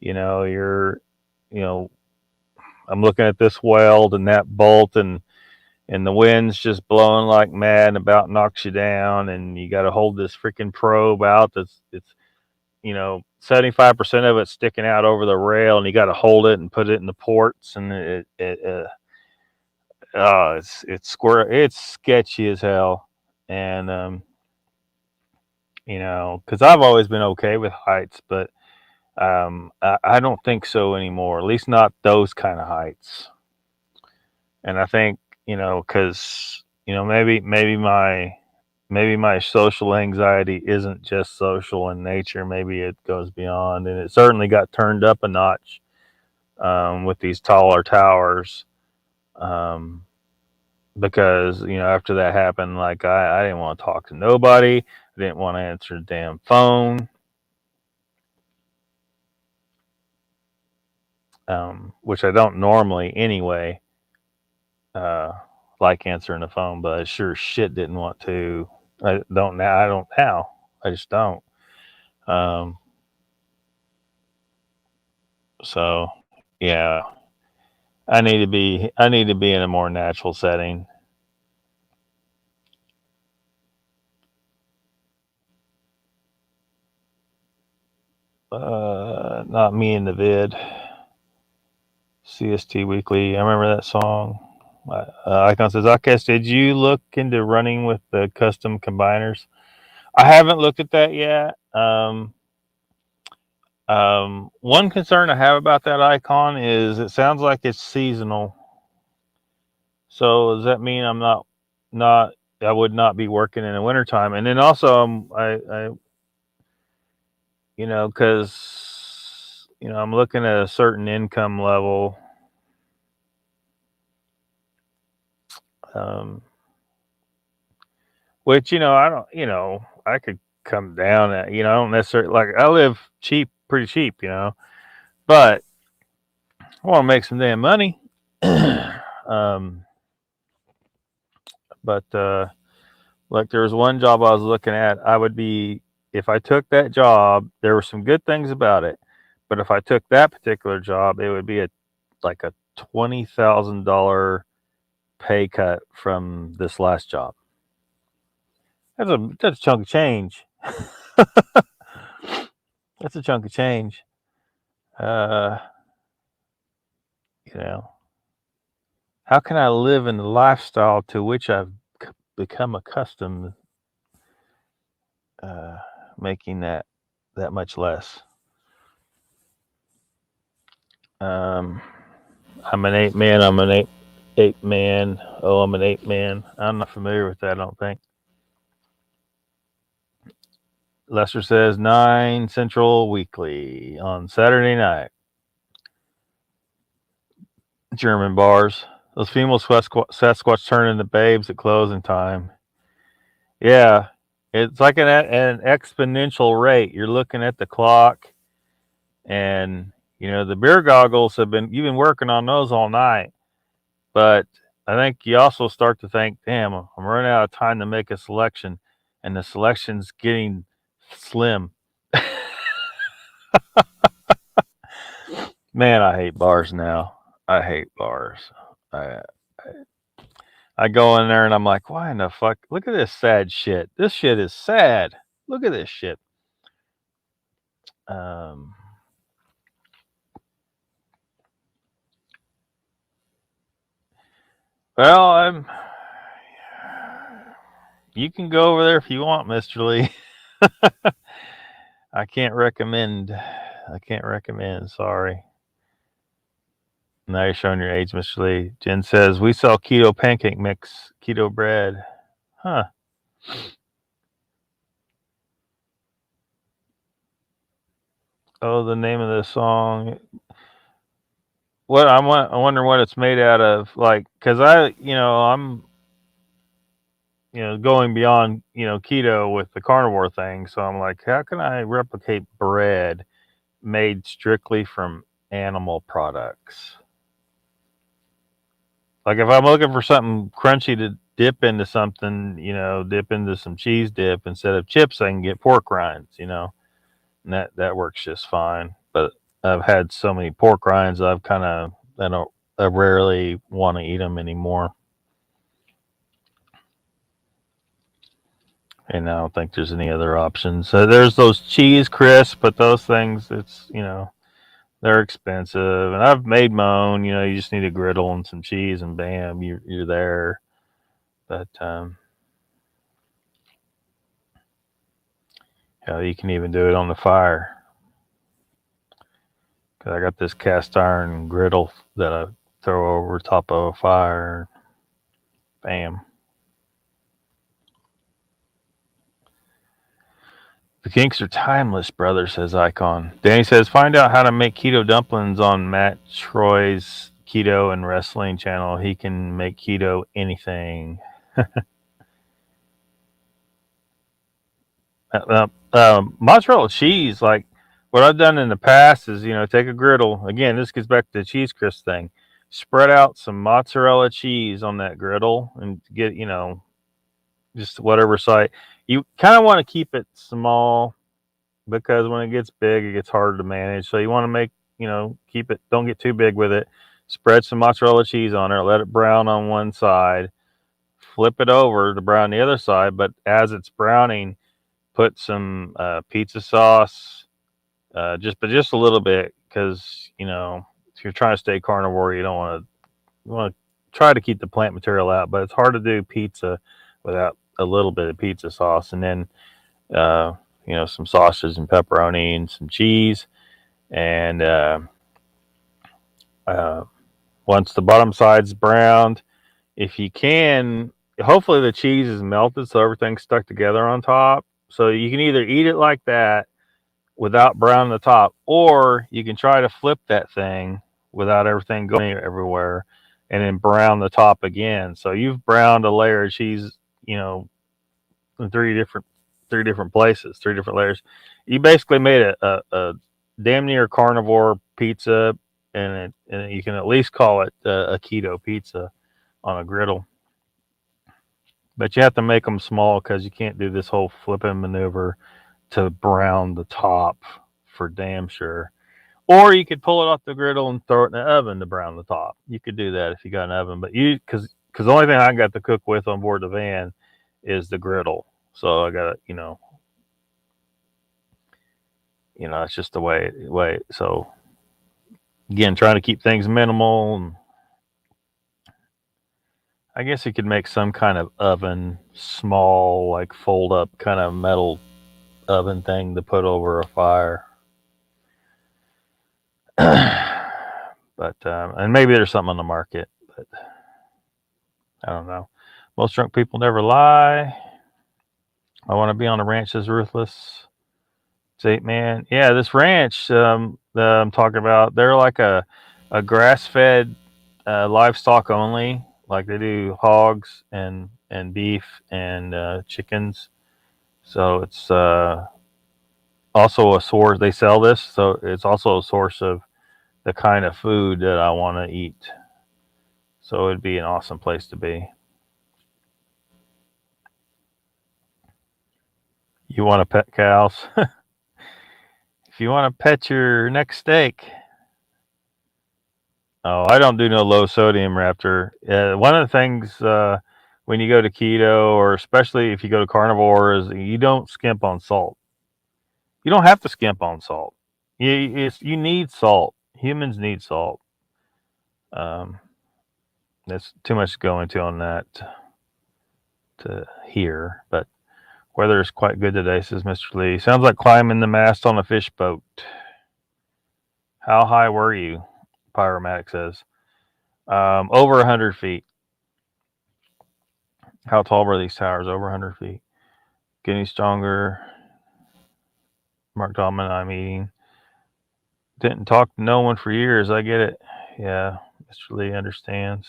you're I'm looking at this weld and that bolt, and the wind's just blowing like mad and about knocks you down, and you got to hold this freaking probe out. It's 75% of it sticking out over the rail, and you got to hold it and put it in the ports, and it's sketchy as hell. And because I've always been okay with heights, but I don't think so anymore, at least not those kind of heights. And I think because maybe my social anxiety isn't just social in nature. Maybe it goes beyond, and it certainly got turned up a notch with these taller towers. Because after that happened, like I didn't want to talk to nobody. I didn't want to answer the damn phone. Which I don't normally anyway. Like answering the phone, but I sure shit didn't want to. I don't now. I just don't. So yeah, I need to be in a more natural setting. Not me in the vid. CST Weekly. I remember that song. Icon says, Achaeos, did you look into running with the custom combiners? I haven't looked at that yet. One concern I have about that Icon is it sounds like it's seasonal. So does that mean I'm I would not be working in the wintertime? And then also because I'm looking at a certain income level. Which I don't, I could come down at, I don't necessarily, like, I live pretty cheap, but I want to make some damn money. But like there was one job I was looking at, if I took that job, there were some good things about it, but if I took that particular job, it would be like a $20,000 pay cut from this last job. That's a chunk of change. That's a chunk of change. How can I live in the lifestyle to which I've become accustomed, making that much less? I'm an ape man. I'm an ape man. Oh, I'm an ape man. I'm not familiar with that, I don't think. Lester says 9 Central Weekly on Saturday night. German bars. Those female Sasquatch turn into babes at closing time. Yeah, it's like an exponential rate. You're looking at the clock, and the beer goggles you've been working on those all night. But I think you also start to think, damn, I'm running out of time to make a selection, and the selection's getting slim. Man, I hate bars now. I hate bars. I go in there and I'm like, why in the fuck? Look at this sad shit. This shit is sad. Look at this shit. Well, you can go over there if you want, Mr. Lee. I can't recommend. Sorry. Now you're showing your age, Mr. Lee. Jen says, we sell keto pancake mix, keto bread. Huh. Oh, the name of the song. What I wonder what it's made out of. Like, because I'm going beyond, keto with the carnivore thing. So I'm like, how can I replicate bread made strictly from animal products? Like if I'm looking for something crunchy to dip into something, dip into some cheese dip instead of chips, I can get pork rinds, and that works just fine. But I've had so many pork rinds, I rarely want to eat them anymore. And I don't think there's any other options. So there's those cheese crisps, but those things, it's, they're expensive. And I've made my own, you just need a griddle and some cheese and bam, you're there. But, you can even do it on the fire. Cause I got this cast iron griddle that I throw over top of a fire. Bam. The kinks are timeless, brother, says Icon. Danny says, find out how to make keto dumplings on Matt Troy's keto and wrestling channel. He can make keto anything. Mozzarella cheese, like what I've done in the past is, take a griddle. Again, this gets back to the cheese crisp thing. Spread out some mozzarella cheese on that griddle and get, just whatever side. You kind of want to keep it small because when it gets big, it gets harder to manage. So you want to make, keep it, don't get too big with it. Spread some mozzarella cheese on there, let it brown on one side, flip it over to brown the other side. But as it's browning, put some pizza sauce, just a little bit, because if you're trying to stay carnivore, you want to try to keep the plant material out. But it's hard to do pizza without a little bit of pizza sauce, and then some sausage and pepperoni and some cheese, and once the bottom side's browned, if you can, hopefully the cheese is melted so everything's stuck together on top. So you can either eat it like that without browning the top, or you can try to flip that thing without everything going everywhere and then brown the top again. So you've browned a layer of cheese, in three different places, 3 different layers. You basically made a damn near carnivore pizza, and you can at least call it a keto pizza on a griddle. But you have to make them small because you can't do this whole flipping maneuver to brown the top for damn sure. Or you could pull it off the griddle and throw it in the oven to brown the top. You could do that if you got an oven. But because the only thing I got to cook with on board the van is the griddle. So I got to, it's just the way. So again, trying to keep things minimal. And I guess you could make some kind of oven, small, like fold up kind of metal oven thing to put over a fire. But and maybe there's something on the market, but I don't know. Most drunk people never lie. I want to be on a ranch, says Ruthless. It's 8 man. Yeah, this ranch that I'm talking about, they're like a grass-fed livestock only. Like they do hogs and beef and chickens. So it's also a source. They sell this, so it's also a source of the kind of food that I want to eat. So it'd be an awesome place to be. You want to pet cows? If you want to pet your next steak. Oh, I don't do no low sodium, Raptor. One of the things when you go to keto, or especially if you go to carnivore, is you don't skimp on salt. You don't have to skimp on salt. You need salt. Humans need salt. There's too much to go into on that to hear, but weather is quite good today, says Mr. Lee. Sounds like climbing the mast on a fish boat. How high were you? Pyromatic says. Over 100 feet. How tall were these towers? Over 100 feet. Getting stronger. Mark Tallman, I'm eating. Didn't talk to no one for years. I get it. Yeah, Mr. Lee understands.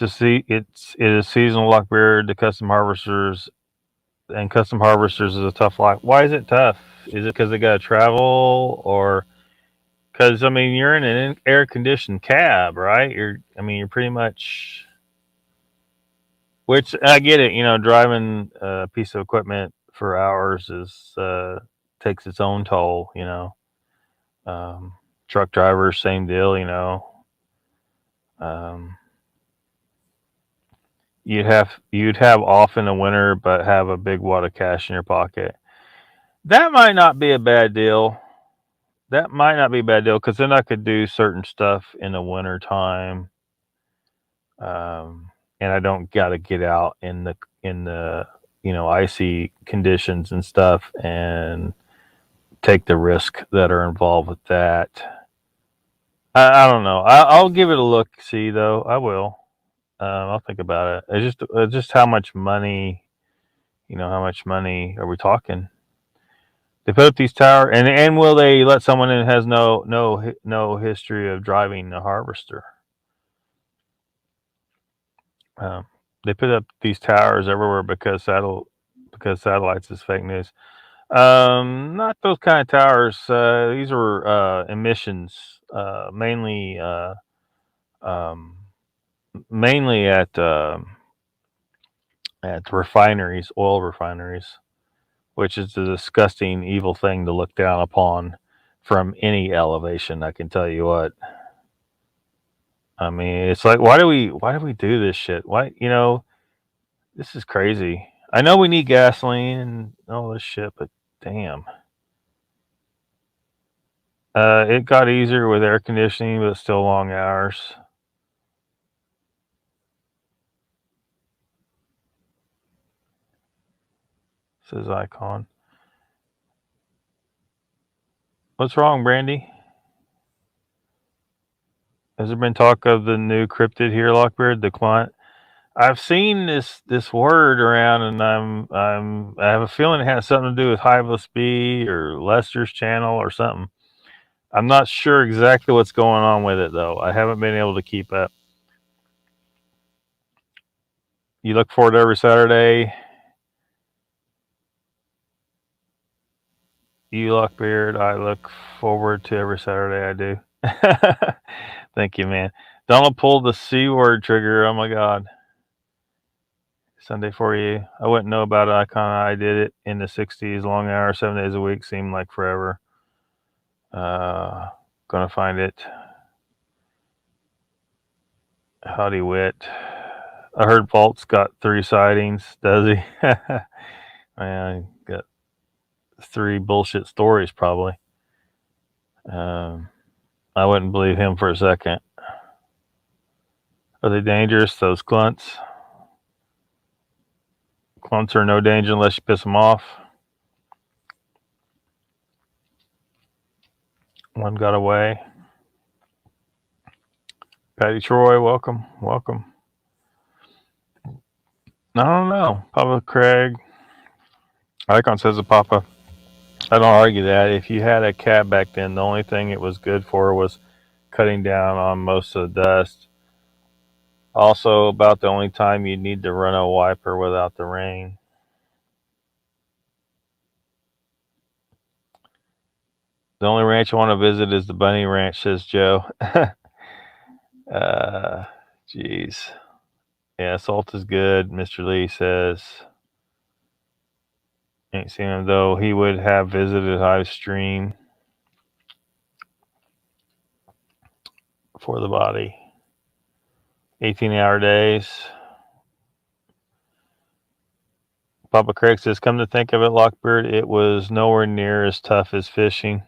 It is seasonal lockbeard. The custom harvesters is a tough life. Why is it tough? Is it because they got to travel, or because I mean you're in an air conditioned cab, right? You're pretty much. Which I get it. Driving a piece of equipment for hours takes its own toll. Truck drivers, same deal. You'd have off in the winter, but have a big wad of cash in your pocket. That might not be a bad deal. Because then I could do certain stuff in the winter time, and I don't got to get out in the icy conditions and stuff and take the risk that are involved with that. I don't know. I'll give it a look. See though, I will. I'll think about it. It's just how much money. How much money are we talking? They put up these towers, and will they let someone in who has no history of driving a harvester? They put up these towers everywhere because satellites is fake news. Not those kind of towers. These are emissions, mainly at refineries, oil refineries, which is a disgusting, evil thing to look down upon from any elevation. I can tell you what. I mean, it's like, why do we do this shit? Why, this is crazy. I know we need gasoline and all this shit, but damn. It got easier with air conditioning, but still long hours. Says Icon. What's wrong, Brandy? Has there been talk of the new cryptid here, Lockbeard? The client. I've seen this word around, and I have a feeling it has something to do with Hiveless B or Lester's channel or something. I'm not sure exactly what's going on with it though. I haven't been able to keep up. You look forward to every Saturday. You Lockbeard, I look forward to every Saturday. I do. Thank you, man. Donald pulled the C word trigger. Oh my God. Sunday for you. I wouldn't know about it. I did it in the 60s, long hours, 7 days a week, seemed like forever. Gonna find it. Howdy wit. I heard Vault's got 3 sightings. Does he? Man, got 3 bullshit stories probably. I wouldn't believe him for a second. Are they dangerous, those clunts? Clunts are no danger unless you piss them off. One got away. Patty Troy, welcome. I don't know. Papa Craig. Icon says to Papa, I don't argue that. If you had a cat back then, the only thing it was good for was cutting down on most of the dust. Also, about the only time you need to run a wiper without the rain. The only ranch I want to visit is the Bunny Ranch, says Joe. Jeez. Yeah, salt is good, Mr. Lee says. Ain't seen him though. He would have visited Hive Stream for the body. 18-hour days. Papa Craig says, come to think of it, Lockbeard, it was nowhere near as tough as fishing.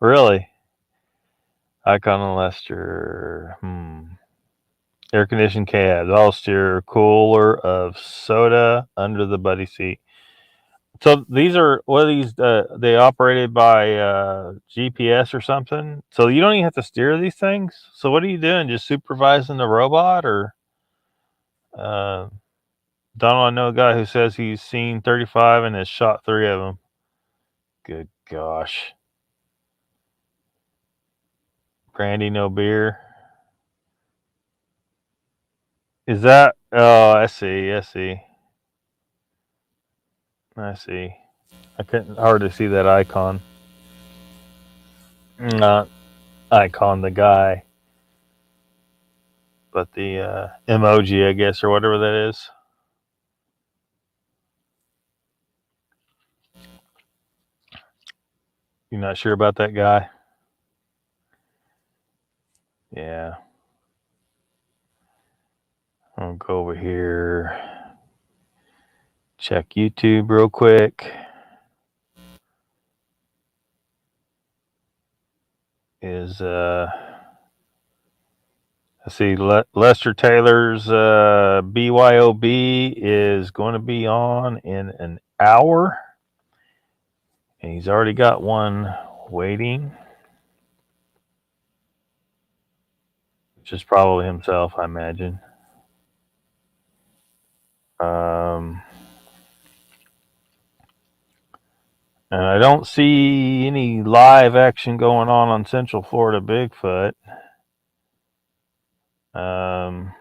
Really? Icon and Lester. Air conditioned cabs. I'll steer cooler of soda under the buddy seat. So these are, what are these? They operated by GPS or something. So you don't even have to steer these things. So what are you doing? Just supervising the robot, or? Donald, I know a guy who says he's seen 35 and has shot 3 of them. Good gosh. Brandy, no beer. Is that? Oh, I see. I see. I see. I couldn't hardly see that icon. Not icon, the guy, but the emoji, I guess, or whatever that is. You're not sure about that guy? Yeah. I'll go over here. Check YouTube real quick. Is let's see, Lester Taylor's BYOB is going to be on in an hour. And he's already got one waiting. Which is probably himself, I imagine. And I don't see any live action going on Central Florida Bigfoot. The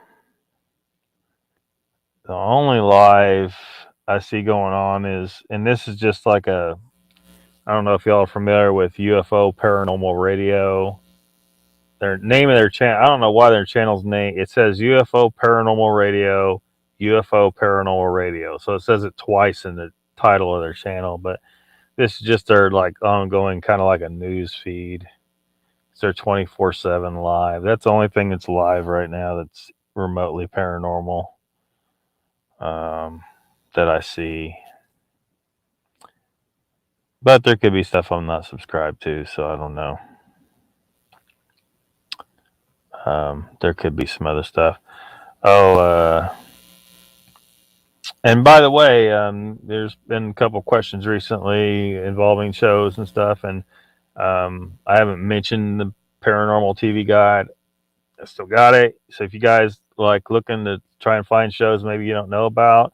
only live I see going on is, and this is just like I don't know if y'all are familiar with UFO Paranormal Radio. Their name of their channel, I don't know why their channel's name, it says UFO Paranormal Radio, UFO Paranormal Radio. So it says it twice in the title of their channel, but this is just their like ongoing kind of like a news feed. It's their 24/7 live. That's the only thing that's live right now that's remotely paranormal that I see. But there could be stuff I'm not subscribed to, so I don't know. There could be some other stuff. And by the way, there's been a couple questions recently involving shows and stuff, and I haven't mentioned the Paranormal TV Guide. I still got it. So if you guys like looking to try and find shows maybe you don't know about,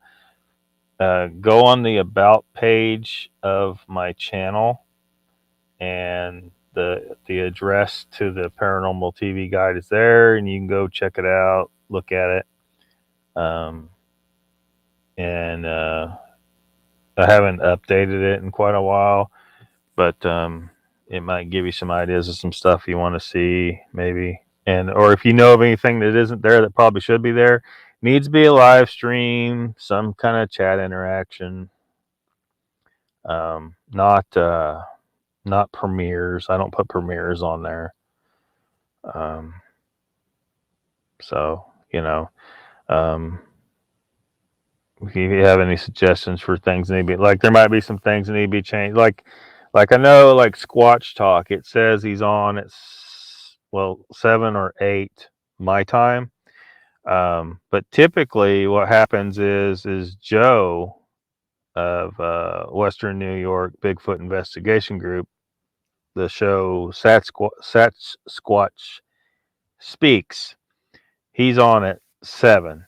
go on the About page of my channel, and the address to the Paranormal TV Guide is there, and you can go check it out, look at it. And I haven't updated it in quite a while, but it might give you some ideas of some stuff you want to see, maybe. And or if you know of anything that isn't there that probably should be there, needs to be a live stream, some kind of chat interaction. Not premieres. I don't put premieres on there. So if you have any suggestions for things that need to be, like, there might be some things that need to be changed. Like I know, like Squatch Talk, it says he's on at 7 or 8 my time. But typically what happens is Joe of Western New York Bigfoot Investigation Group, the show Sasquatch Speaks, he's on at 7.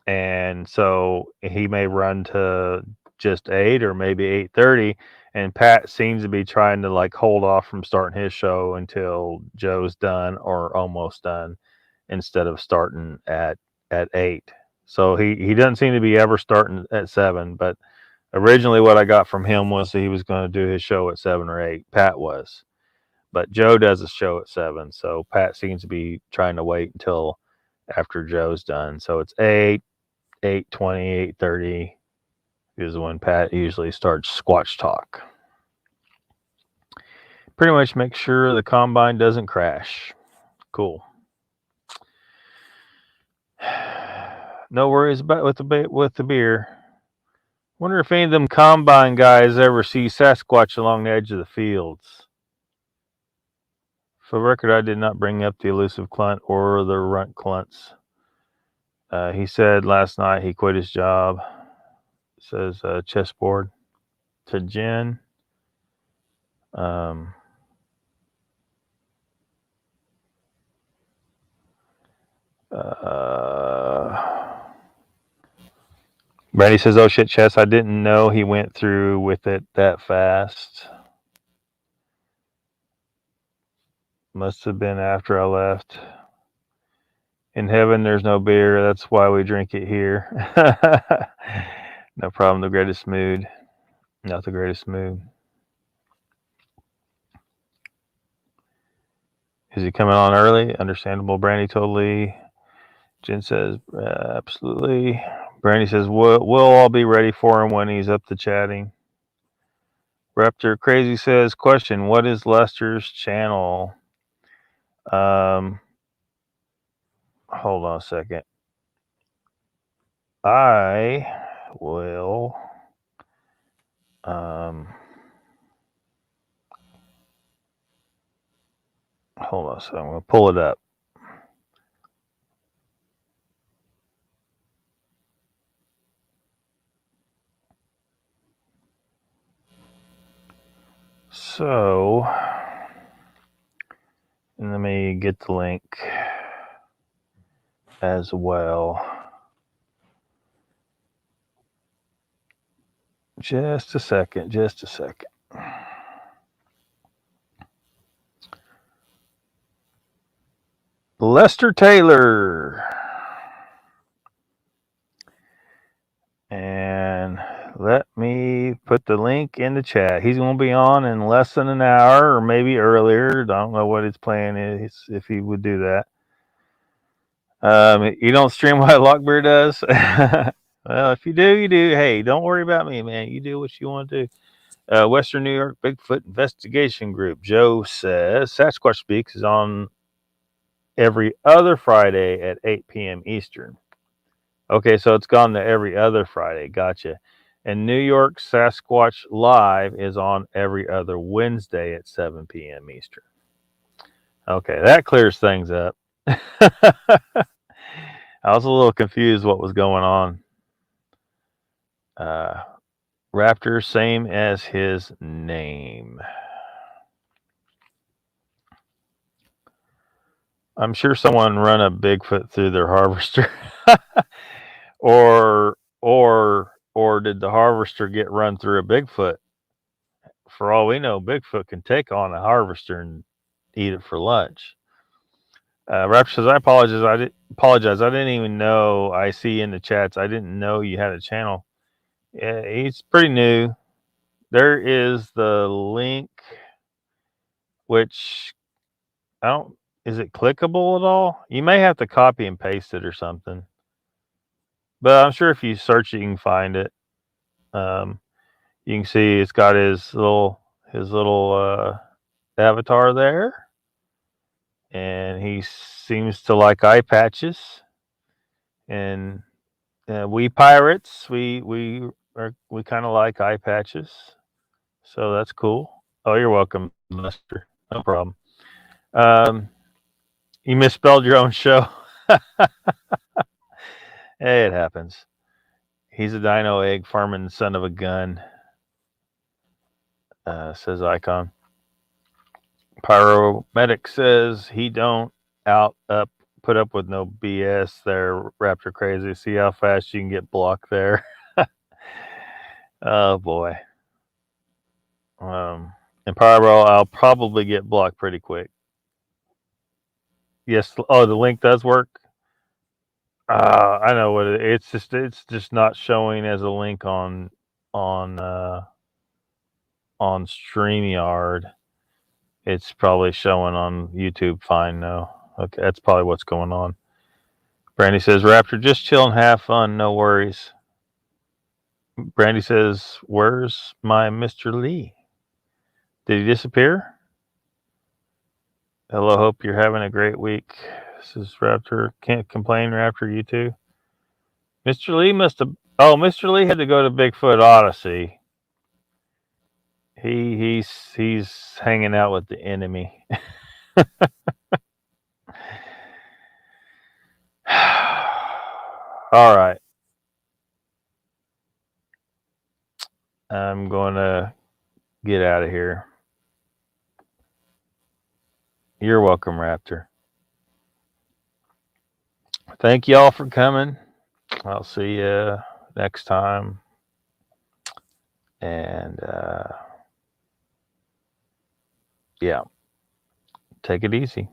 And so he may run to just 8 or maybe 8:30, and Pat seems to be trying to like hold off from starting his show until Joe's done or almost done, instead of starting at 8. So he doesn't seem to be ever starting at 7, but originally what I got from him was that he was going to do his show at 7 or 8. Pat was. But Joe does a show at 7, so Pat seems to be trying to wait until after Joe's done. So it's 8, 8:20, 8:30 is when Pat usually starts Squatch Talk. Pretty much make sure the combine doesn't crash. Cool. No worries about with the beer. Wonder if any of them combine guys ever see Sasquatch along the edge of the fields. For the record, I did not bring up the elusive clunt or the runt clunts. He said last night he quit his job. says chessboard to Jen. Brandy says, "Oh shit, chess! I didn't know he went through with it that fast. Must have been after I left. In heaven, there's no beer. That's why we drink it here. No problem. The greatest mood. Not the greatest mood. Is he coming on early? Understandable, Brandy, totally. Jen says, absolutely. Brandy says, we'll all be ready for him when he's up to chatting. Raptor Crazy says, question, what is Lester's channel? Hold on a second. I will hold on a second. I'm going to pull it up. So, let me get the link as well. Just a second. Lester Taylor. And let me put the link in the chat. He's going to be on in less than an hour or maybe earlier. I don't know what his plan is, if he would do that. You don't stream what Lockbeard does? Well, if you do, you do. Hey, don't worry about me, man. You do what you want to do. Western New York Bigfoot Investigation Group. Joe says Sasquatch Speaks is on every other Friday at 8 p.m. Eastern. Okay, so it's gone to every other Friday. Gotcha. And New York Sasquatch Live is on every other Wednesday at 7 p.m. Eastern. Okay, that clears things up. I was a little confused what was going on. Raptor, same as his name. I'm sure someone run a Bigfoot through their harvester. or did the harvester get run through a Bigfoot? For all we know, Bigfoot can take on a harvester and eat it for lunch. Raptor says, I apologize. I didn't even know. I see in the chats, I didn't know you had a channel. Yeah, he's pretty new. There is the link, which is it clickable at all? You may have to copy and paste it or something. But I'm sure if you search it, you can find it. You can see it's got his little avatar there. And he seems to like eye patches. And we pirates, we kind of like eye patches. So that's cool. Oh, you're welcome, Lester. No problem. You misspelled your own show. Hey, it happens. He's a dino egg farming son of a gun. Says Icon. Pyromedic says he don't put up with no BS there, Raptor Crazy. See how fast you can get blocked there. Oh boy. And Pyro, I'll probably get blocked pretty quick. Yes. Oh, the link does work. I know what it's just not showing as a link on StreamYard. It's probably showing on YouTube fine now. Okay, that's probably what's going on. Brandy says, Raptor, just chill and have fun, no worries. Brandy says, where's my Mr. Lee? Did he disappear? Hello, hope you're having a great week. This is Raptor. Can't complain, Raptor, you too. Mr. Lee must have... Oh, Mr. Lee had to go to Bigfoot Odyssey. He's hanging out with the enemy. All right. I'm going to get out of here. You're welcome, Raptor. Thank y'all for coming. I'll see you next time. And yeah, take it easy.